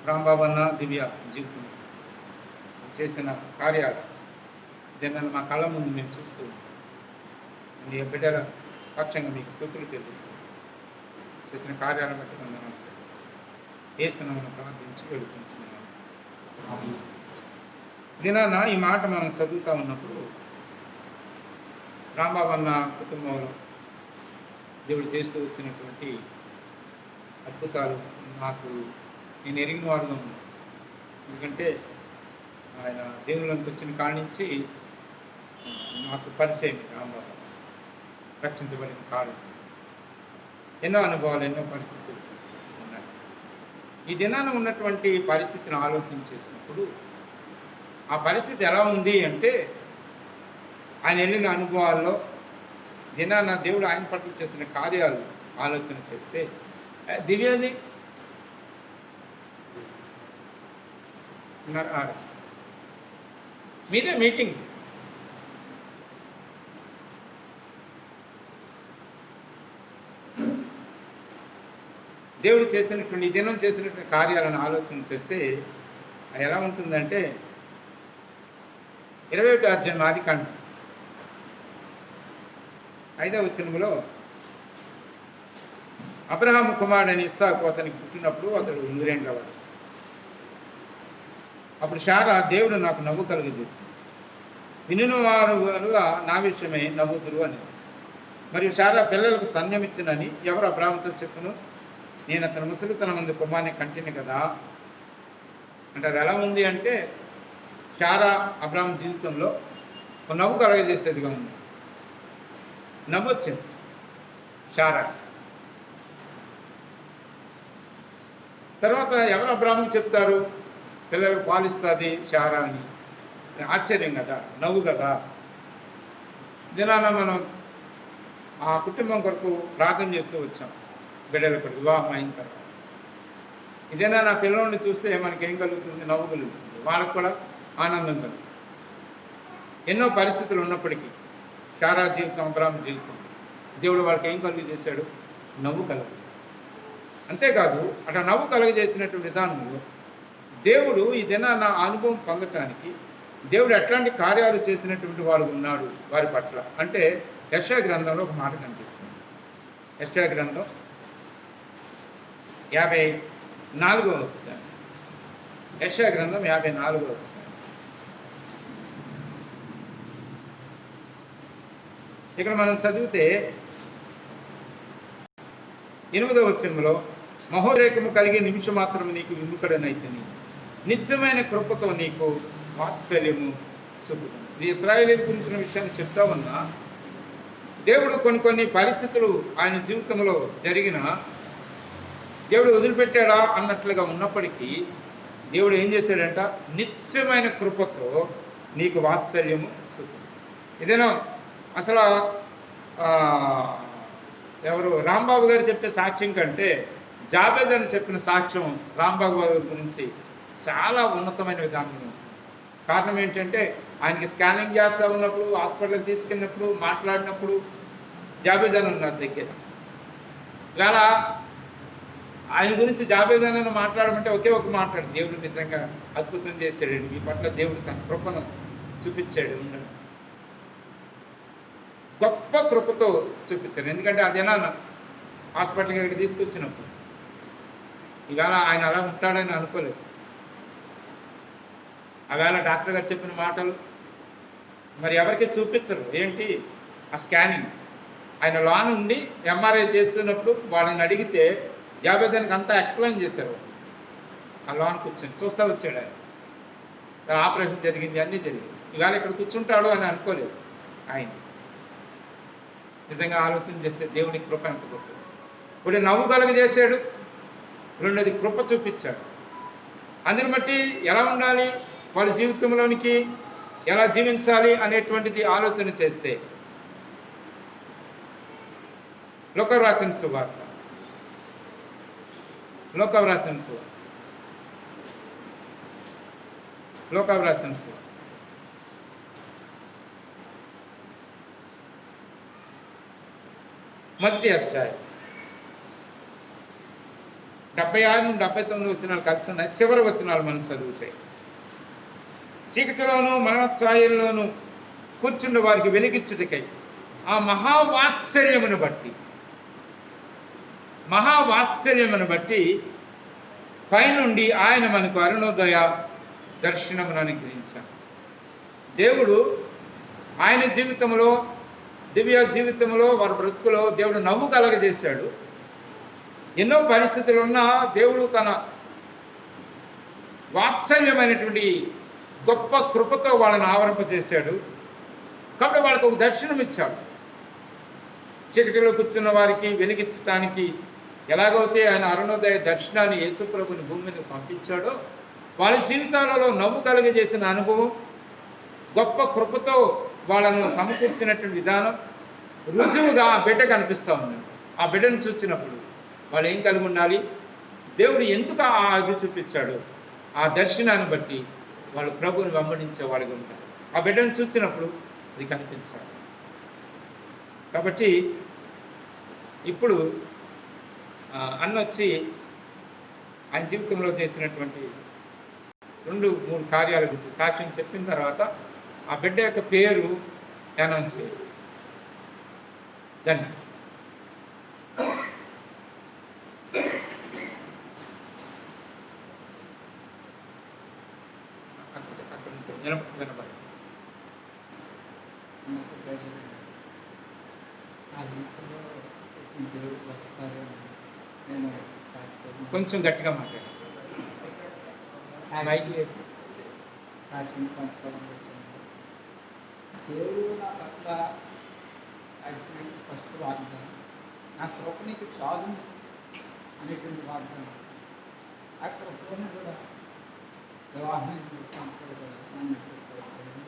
రాంబాబు అన్న దివ్య జీవితం చేసిన కార్యాలు దీన్ని మా కళ్ళ ముందు మేము చూస్తూ మీ బిడ్డల పక్షంగా మీకు స్తుతులు చెల్లిస్తాం. చేసిన కార్యాలను బట్టి వందనాలు చెల్లిస్తాం. యేసునామమున ప్రార్థించి వేడుకుంటున్నాను. దినాన ఈ మాట మనం చదువుతూ ఉన్నప్పుడు రాంబాబు అన్న కుటుంబంలో దేవుడు చేస్తూ వచ్చినటువంటి అద్భుతాలు నాకు నేను ఎరిగిన వాడుగా ఉన్నాను. ఎందుకంటే ఆయన దేవుళ్ళకి వచ్చిన కాడి నుంచి నాకు పరిచయం రాంబాబు రక్షించబడిన కాలం. ఎన్నో అనుభవాలు, ఎన్నో పరిస్థితులు ఉన్నాయి. ఈ దినాన ఉన్నటువంటి పరిస్థితిని ఆలోచన చేసినప్పుడు ఆ పరిస్థితి ఎలా ఉంది అంటే, ఆయన వెళ్ళిన అనుభవాల్లో దినాన దేవుడు ఆయన పట్ల చేసిన కార్యాలు ఆలోచన చేస్తే, దివ్యది మీదే మీటింగ్, దేవుడు చేసినటువంటి దినం చేసినటువంటి కార్యాలను ఆలోచన చేస్తే ఎలా ఉంటుందంటే, 21వ అధ్యాయం ఆదికాండం 5వ వచనంలో అబ్రహాము కుమారుడని ఇస్సాకు అతనికి పుట్టినప్పుడు అతడు 100 ఏళ్ళవాడు. అప్పుడు శారా, దేవుడు నాకు నవ్వు కలుగజేసింది, వినిన వారు నా విషయమై నవ్వుదురు అని. మరియు శారా పిల్లలకు స్తన్యమిచ్చినని ఎవరు అబ్రాహాముతో చెప్పును, నేను అతని ముసలితనం ముందు కుమార్ని కంటిని కదా అంటే. అది ఎలా ఉంది అంటే, శారా అబ్రాహాము జీవితంలో ఒక నవ్వు కలగజేసేదిగా ఉంది. నవ్వు వచ్చింది శారా. తర్వాత ఎవరు అబ్రాహాముకి చెప్తారు, పిల్లలకు పాలిస్తుంది శారా అని. ఆశ్చర్యం కదా, నవ్వు కదా. దినాన మనం ఆ కుటుంబం కొరకు ప్రార్థన చేస్తూ వచ్చాం, బిడ్డల కొరకు వివాహం అయిన తర్వాత. ఇదేనా నా పిల్లల్ని చూస్తే మనకేం కలుగుతుంది, నవ్వు కలుగుతుంది, వాళ్ళకు కూడా ఆనందం కలుగుతుంది. ఎన్నో పరిస్థితులు ఉన్నప్పటికీ శారా జీవితం, అబ్రాహాము జీవితం, దేవుడు వాళ్ళకి ఏం కలుగజేశాడు, నవ్వు కలుగజేశాడు. అంతేకాదు అట్లా నవ్వు కలుగజేసినటువంటి విధానంలో దేవుడు ఈ దినాన అనుభవం పొందటానికి దేవుడు ఎట్లాంటి కార్యాలు చేసినటువంటి వాడు ఉన్నాడు వారి పట్ల అంటే, యెషయా గ్రంథంలో ఒక మాట కనిపిస్తుంది. యెషయా గ్రంథం 54వ అధ్యాయం. యెషయా గ్రంథం 54వ అధ్యాయం. ఇక్కడ మనం చదివితే 8వ వచనంలో, మహోరేకము కలిగే నిమిషం మాత్రం నీకు విముఖుడనైతిని, నిత్యమైన కృపతో నీకు వాత్సల్యము చూపుతుంది. ఇది ఇశ్రాయేలీయుల గురించిన విషయాన్ని చెప్తా ఉన్నా, దేవుడు కొన్ని పరిస్థితులు ఆయన జీవితంలో జరిగిన దేవుడు వదిలిపెట్టాడా అన్నట్లుగా ఉన్నప్పటికీ దేవుడు ఏం చేశాడంట, నిత్యమైన కృపతో నీకు వాత్సల్యము చూపుతుంది. ఇదేనా అసలు ఎవరు రాంబాబు గారు చెప్పే సాక్ష్యం కంటే జాబేద్ అని చెప్పిన సాక్ష్యం రాంబాబు గారి గురించి చాలా ఉన్నతమైన విధానం ఉంటుంది. కారణం ఏంటంటే, ఆయనకి స్కానింగ్ చేస్తూ ఉన్నప్పుడు, హాస్పిటల్కి తీసుకెళ్ళినప్పుడు, మాట్లాడినప్పుడు జాబేద్ అని ఉన్నారు దగ్గర. ఇవాళ ఆయన గురించి జాబేదానని మాట్లాడమంటే ఒకే ఒక మాట్లాడు, దేవుడు నిజంగా అద్భుతం చేశాడు, మీ పట్ల దేవుడు తన కృపను చూపించాడు, గొప్ప కృపతో చూపించాడు. ఎందుకంటే అదేనా హాస్పిటల్కి ఇక్కడ తీసుకొచ్చినప్పుడు ఇవాళ ఆయన అలా ఉంటాడని అనుకోలేదు. ఆవేళ డాక్టర్ గారు చెప్పిన మాటలు మరి ఎవరికి చూపించరు. ఏంటి ఆ స్కానింగ్, ఆయన లోన్ ఉండి ఎంఆర్ఐ చేస్తున్నప్పుడు వాళ్ళని అడిగితే జాబేదానికి అంతా ఎక్స్ప్లెయిన్ చేశారు. ఆ లోన్ కూర్చొని చూస్తూ వచ్చాడు ఆయన, ఆపరేషన్ జరిగింది, అన్నీ జరిగింది. ఇవాళ ఇక్కడ కూర్చుంటాడు అని అనుకోలేదు ఆయన. నిజంగా ఆలోచన చేస్తే దేవుని కృప ఎంత గొప్ప. ఇప్పుడు నవ్వు కలుగజేశాడు, రెండోది కృప చూపించాడు. అందుని బట్టి ఎలా ఉండాలి, వాళ్ళ జీవితంలోనికి ఎలా జీవించాలి అనేటువంటిది ఆలోచన చేస్తే లోకం రాసిన సువార్త మొదటి అధ్యాయం 76 నుండి 79 వచనాలు కలిసి ఉన్నాయి. చివరి వచనాలు మనం చదువుతాయి. చీకటిలోను మరణఛాయల్లోనూ కూర్చున్న వారికి వెలిగించుటకై ఆ మహావాత్సల్యమును బట్టి పైనుండి ఆయన మనకు అరుణోదయ దర్శనమును అనుగ్రహించాడు. దేవుడు ఆయన జీవితంలో, దివ్య జీవితంలో, వారి బ్రతుకులో దేవుడు నవ్వు కలగజేశాడు. ఎన్నో పరిస్థితులు ఉన్నా దేవుడు తన వాత్సల్యమైనటువంటి గొప్ప కృపతో వాళ్ళని ఆవరింపజేశాడు. కాబట్టి వాళ్ళకి ఒక దర్శనం ఇచ్చాడు. చీకటిలో కూర్చున్న వారికి వెలిగించడానికి ఎలాగైతే ఆయన అరుణోదయ దర్శనాన్ని యేసుప్రభుని భూమి మీద పంపించాడో, వాళ్ళ జీవితాలలో నవ్వు కలుగజేసిన అనుభవం, గొప్ప కృపతో వాళ్ళను సమకూర్చినటువంటి విధానం రుజువుగా ఆ బిడ్డ కనిపిస్తూ ఉంది. ఆ బిడ్డను చూసినప్పుడు వాళ్ళు ఏం కలిగి ఉండాలి, దేవుడు ఎందుకు అది చూపించాడు, ఆ దర్శనాన్ని బట్టి వాళ్ళు ప్రభువుని వెంబడించే వాళ్ళగా ఉంటారు. ఆ బిడ్డను చూసినప్పుడు అది కనిపించాలి. కాబట్టి ఇప్పుడు అన్న వచ్చి ఆయన జీవితంలో చేసినటువంటి 2-3 కార్యాల గురించి సాక్ష్యం చెప్పిన తర్వాత ఆ బిడ్డ యొక్క పేరు అనౌన్స్ చేయవచ్చు. దాన్ని వినబడి కొంచెం గట్టిగా మాట్లాడాలి. సాక్షిని పంచుకోవడం వచ్చింది. దేవుడు నా పట్ల అడిగినటువంటి ఫస్ట్ వాగ్దానం, నా కృప నీకు చాలు అనేటువంటి వాగ్దానం. ఆ కృపను కూడా వివాహం సంస్థలు కూడా నన్ను తీసుకొచ్చాను.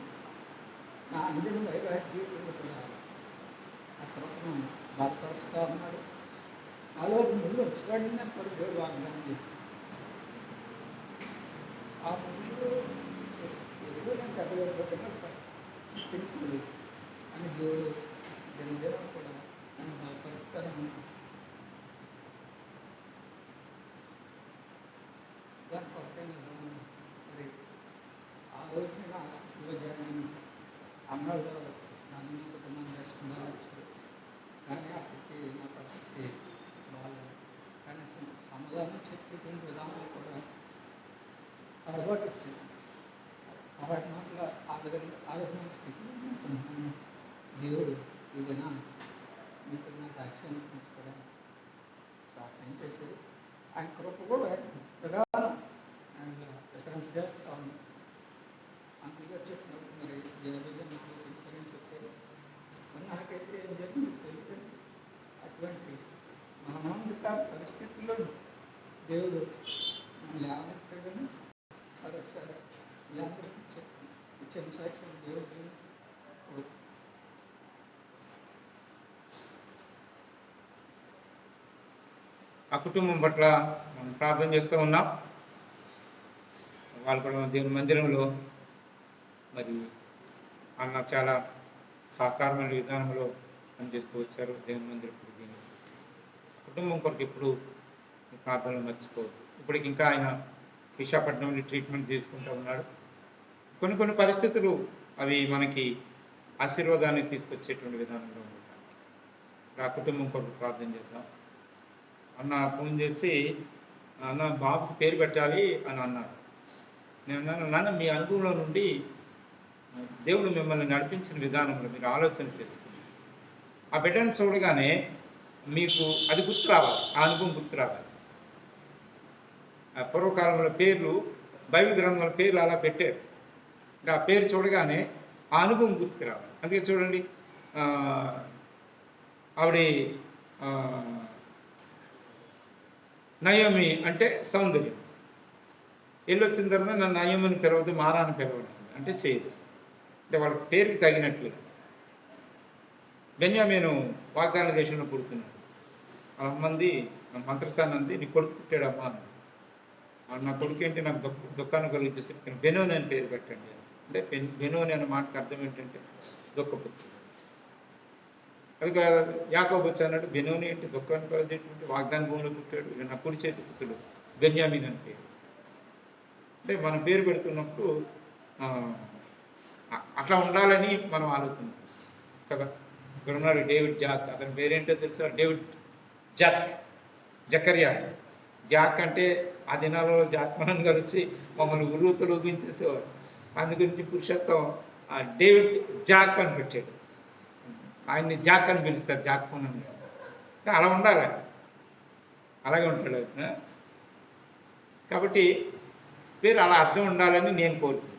నా అందిన వైవాహిక జీవితంలో కూడా ఆ కృపను బలపరుస్తూ ఉన్నాడు. నాలో ముందు వచ్చాడినప్పుడు దేవుడు వాగ్దానం చేశాడు. ఆ ముందు ఎదుగు నేను కట్టలేకపోతున్నా పెంచుకోలేదు అని దేవుడు దినదినం కూడా నన్ను బలపరుస్తాను. దాని పక్కన మరి ఆ రోజు నేను హాస్పిటల్లో జాయిన్ అయిన అన్నాడు నన్ను కుటుంబం దర్శనంగా వచ్చాడు. కానీ అప్పటికి నా పరిస్థితి బాగాలేదు. కనీసం సమాధానం చెప్పేటువంటి విధానం కూడా అలవాటు వచ్చింది. అలాంటి మాటలు ఆలోచన స్థితిలో ఉంటున్నాను. దేవుడు ఏదైనా మీకు నా సాక్ష్యాన్ని పంచుకోవడానికి సహాయం చేసేది. ఆయన కృప కూడా ప్రధానం ఆయన ప్రచారం చేస్తూ ఉంది. అందులో చెప్పినప్పుడు మరి జనవిజయం పెంచాలని చెప్పారు. మరి నాకైతే ఏం జరిగింది తెలియదు. అటువంటి మహానందిక పరిస్థితుల్లో దేవుడు లేవనెత్తాడని మరొకసారి ఇచ్చిన సాక్ష్యం దేవుడు. ఆ కుటుంబం పట్ల మనం ప్రార్థన చేస్తూ ఉన్నాం. వాళ్ళు కూడా దేవుని మందిరంలో మరి అన్న చాలా సహకారమైన విధానంలో పనిచేస్తూ వచ్చారు. దేవుని మందిరం కుటుంబం కొరకు ఎప్పుడు మీ ప్రార్థనలు మర్చిపోవద్దు. ఇప్పటికి ఇంకా ఆయన విశాఖపట్నంలో ట్రీట్మెంట్ తీసుకుంటూ ఉన్నాడు. కొన్ని కొన్ని పరిస్థితులు అవి మనకి ఆశీర్వాదాన్ని తీసుకొచ్చేటువంటి విధానంలో ఉంటాయి. ఆ కుటుంబం కొరకు ప్రార్థన చేద్దాం. అన్న ఫోన్ చేసి, అన్న బాబుకి పేరు పెట్టాలి అని అన్నారు. నేను అన్నాను, నాన్న మీ అనుభవంలో నుండి దేవుడు మిమ్మల్ని నడిపించిన విధానంలో మీరు ఆలోచన చేసుకుని ఆ బిడ్డను చూడగానే మీకు అది గుర్తు రావాలి, ఆ అనుభవం గుర్తు రావాలి. ఆ పూర్వకాలంలో పేర్లు బైబిల్ గ్రంథంలో పేర్లు అలా పెట్టారు. ఇంకా ఆ పేరు చూడగానే ఆ అనుభవం గుర్తుకు రావాలి. అందుకే చూడండి, ఆవిడ నయోమి అంటే సౌందర్యం. వెళ్ళొచ్చిన తర్వాత నన్ను నయోమిని పిలవద్దు, మారాన్ని పిలవడం అంటే చేయదు. అంటే వాళ్ళ పేరుకి తగినట్లు. బెన్యామీను వాగ్దాన దేశంలో పుడుతున్నాడు. మంది మంత్రసాన్ని అంది, నీ కొడుకు పుట్టాడమ్మా అన్నాడు. నా కొడుకు ఏంటి నాకు దుఃఖాన్ని కలిగించేసి బెనోని అని పేరు పెట్టండి అంటే బెనోని అనే మాటకు అర్థం ఏంటంటే దుఃఖపుత్రుడు. అది యాకోబు వచ్చి అన్నాడు, బెనోని ఏంటి దుఃఖాన్ని కలిగేటువంటి వాగ్దాన భూమిలో పుట్టాడు, నా కుడి చేతి పుత్రుడు బెన్యామీన్ అని పేరు. అంటే మనం పేరు పెడుతున్నప్పుడు అట్లా ఉండాలని మనం ఆలోచన చేస్తాం కదా. ఇక్కడ ఉన్నాడు డేవిడ్ జాక్, అతని పేరేంటో తెలుసా? డేవిడ్ జాక్, జకర్యా. జాక్ అంటే ఆ దినాలలో జాక్మనన్ గారు వచ్చి మమ్మల్ని ఉర్రూతలు ఊగించేసేవారు. అందు గురించి పురుషత్వం డేవిడ్ జాక్ అని పెట్టాడు. ఆయన్ని జాక్ అని పిలుస్తారు, జాక్మనన్ గారు. అలా ఉండాలి, అలాగే ఉంటాడు. కాబట్టి పేరు అలా అర్థం ఉండాలని నేను కోరుకుంటాను.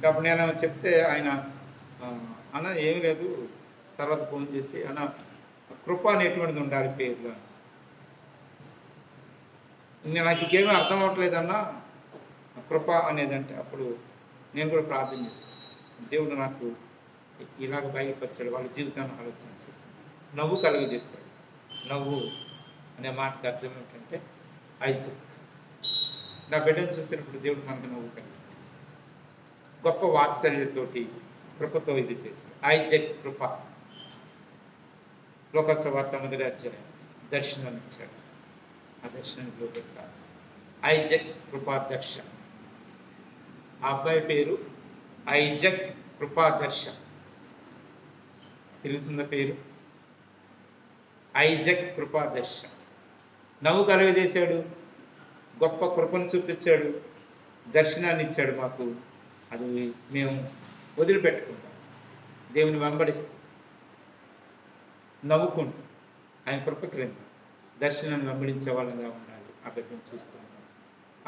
అప్పుడు నేను చెప్తే ఆయన అన్న ఏమి లేదు, తర్వాత ఫోన్ చేసి అన్న కృప అనేటువంటిది ఉండాలి పేరులో. నాకు ఇంకేమీ అర్థం అవ్వట్లేదన్నా కృప అనేదంటే అప్పుడు నేను కూడా ప్రార్థన చేస్తాను. దేవుడు నాకు ఇలాగ బయలుపరిచాడు, వాళ్ళ జీవితాన్ని ఆలోచన చేస్తాను, నవ్వు కలుగజేశాడు. నవ్వు అనే మాటకు అర్థం ఏంటంటే ఐజాక్. నా బిడ్డను చూసినప్పుడు దేవుడు మనకు నవ్వు కలిగజేశాడు. గొప్ప వాత్సల్యతోటి కృపతో ఇది చేశాడు. ఐజాక్ కృప. లోకసువార్త 1వ అధ్యాయం దర్శనం ఇచ్చాడు. ఆ దర్శనానికి లోకేశాడు. ఐజాక్ కృపాదర్శ. ఆ అబ్బాయి పేరు ఐజాక్ కృపాదర్శ. తిరుగుతున్న పేరు ఐజాక్ కృపాదర్శ. నవ్వు కలుగజేశాడు, గొప్ప కృపను చూపించాడు, దర్శనాన్ని ఇచ్చాడు మాకు. అది మేము వదిలిపెట్టుకుంటాం, దేవుని వెంబడిస్తాం, నవ్వుకుంటాం. ఆయన కృప క్రింద దర్శనాన్ని వెంబడించే వాళ్ళగా ఉండాలి. ఆ బిడ్డను చూస్తున్నాం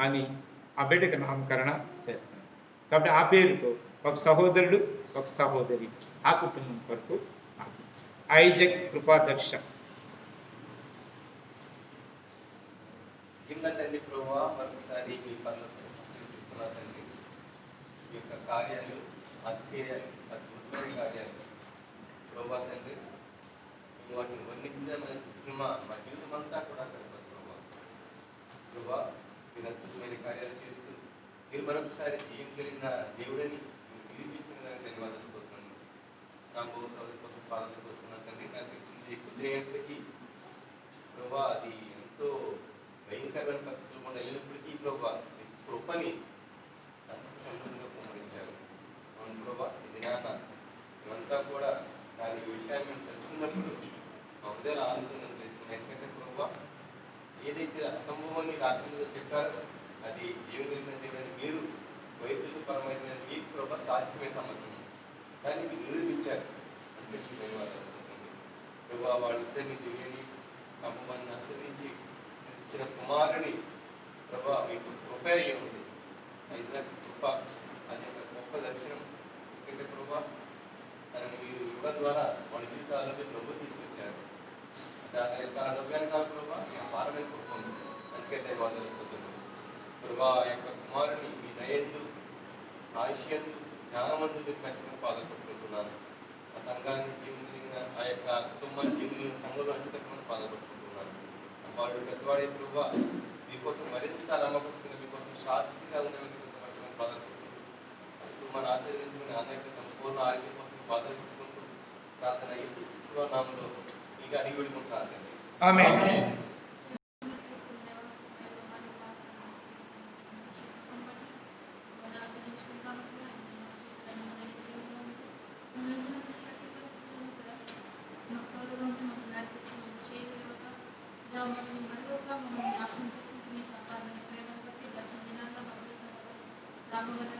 అని ఆ బిడ్డకి నామకరణ చేస్తున్నాం. కాబట్టి ఆ పేరుతో ఒక సహోదరుడు, ఒక సహోదరి ఆ కుటుంబం వరకు ఐజాక్ కృపాదర్శ. కింద తండ్రి ప్రభువా, మరొకసారి మీ పనులకు చూస్తున్నా తండ్రి. మీ యొక్క కార్యాలు, ఆశ్చర్యాలు, అద్భుతమైన కార్యాలు ప్రభువా తండ్రి, వాటిని వర్ణించమైన సినిమా మా జీవితం అంతా కూడా సరిపోదు ప్రభువా. ప్రభువా, మీరు అద్భుతమైన కార్యాలు చేస్తూ మీరు మరొకసారి జీవం కలిగిన దేవుడని నిరూపించిన ధన్యవాదాలు కోరుతున్నాను. నా బహు సోదరి కోసం పాలన కోరుతున్నాను తండ్రి. నాకు తెలిసింది కుదిరేపటికీ ప్రభా అది ఎంతో భయంకరమైన పరిస్థితులు కూడా వెళ్ళినప్పటికీ ప్రభా కృపని సమృద్ధిగా కుమ్మరించారు. అవును ప్రభా, ఇది నాన్న మేమంతా కూడా దాని విషయాన్ని మేము తెలుసుకున్నప్పుడు మా హృదయాలు ఆనందం చేసుకున్నాం. ఎందుకంటే ప్రభా ఏదైతే అసంభవాన్ని డాక్టర్లు చెప్పారో అది జీవం కలిగిన దేవుడని మీరు వైద్యుల పరమైన మీకు ప్రభా సాధ్యమే సంవత్సరం కానీ మీరు నిరూపించారు. అంటే ధన్యవాదాలు ప్రభా. వాళ్ళిద్దరిని దివ్యని అమ్మవారిని ఆశ్రయించి ఇచ్చిన కుమారుని ప్రభా మీకు కృప ఉంది. ఐజాక్ కృప అది ఒక గొప్ప దర్శనం. ఎందుకంటే ప్రభా తనని మీరు ఇవ్వడం ద్వారా వాళ్ళ జీవితాలను ప్రభు తీసుకొచ్చారు. దాని యొక్క అనుభవాన్ని కాదు ప్రభా పారమైన కృప ఉంది. అందుకే ధన్యవాదాలు ప్రభా. ఆ యొక్క కుమారుని మీ దయందు, ఆయుష్యందు, జ్ఞానమందు మీరు ఖచ్చితంగా బాధపడుకుంటున్నాను. ఆ సంఘాన్ని జీవన కలిగిన ఆ యొక్క కుటుంబాన్ని జీవన సంఘంలో అంటుకట్టుకుని బాధపడుకుంటున్నాను. వాడు పెద్దవాడే ప్రభా మీకోసం మరింత నమ్మకస్తుగా మీకోసం శాంతిగా ఉండడానికి సిద్ధపడమని బాధపడుకుంటూ కుటుంబాన్ని ఆశీర్వదించుకుని అందరికీ సంపూర్ణ ఆరోగ్యం కోసం బాధపడుకుంటూ ప్రార్థన యేసు క్రీస్తు నామములో మీకు అడిగి వేడుకుంటాను. ఆమేన్. నామమున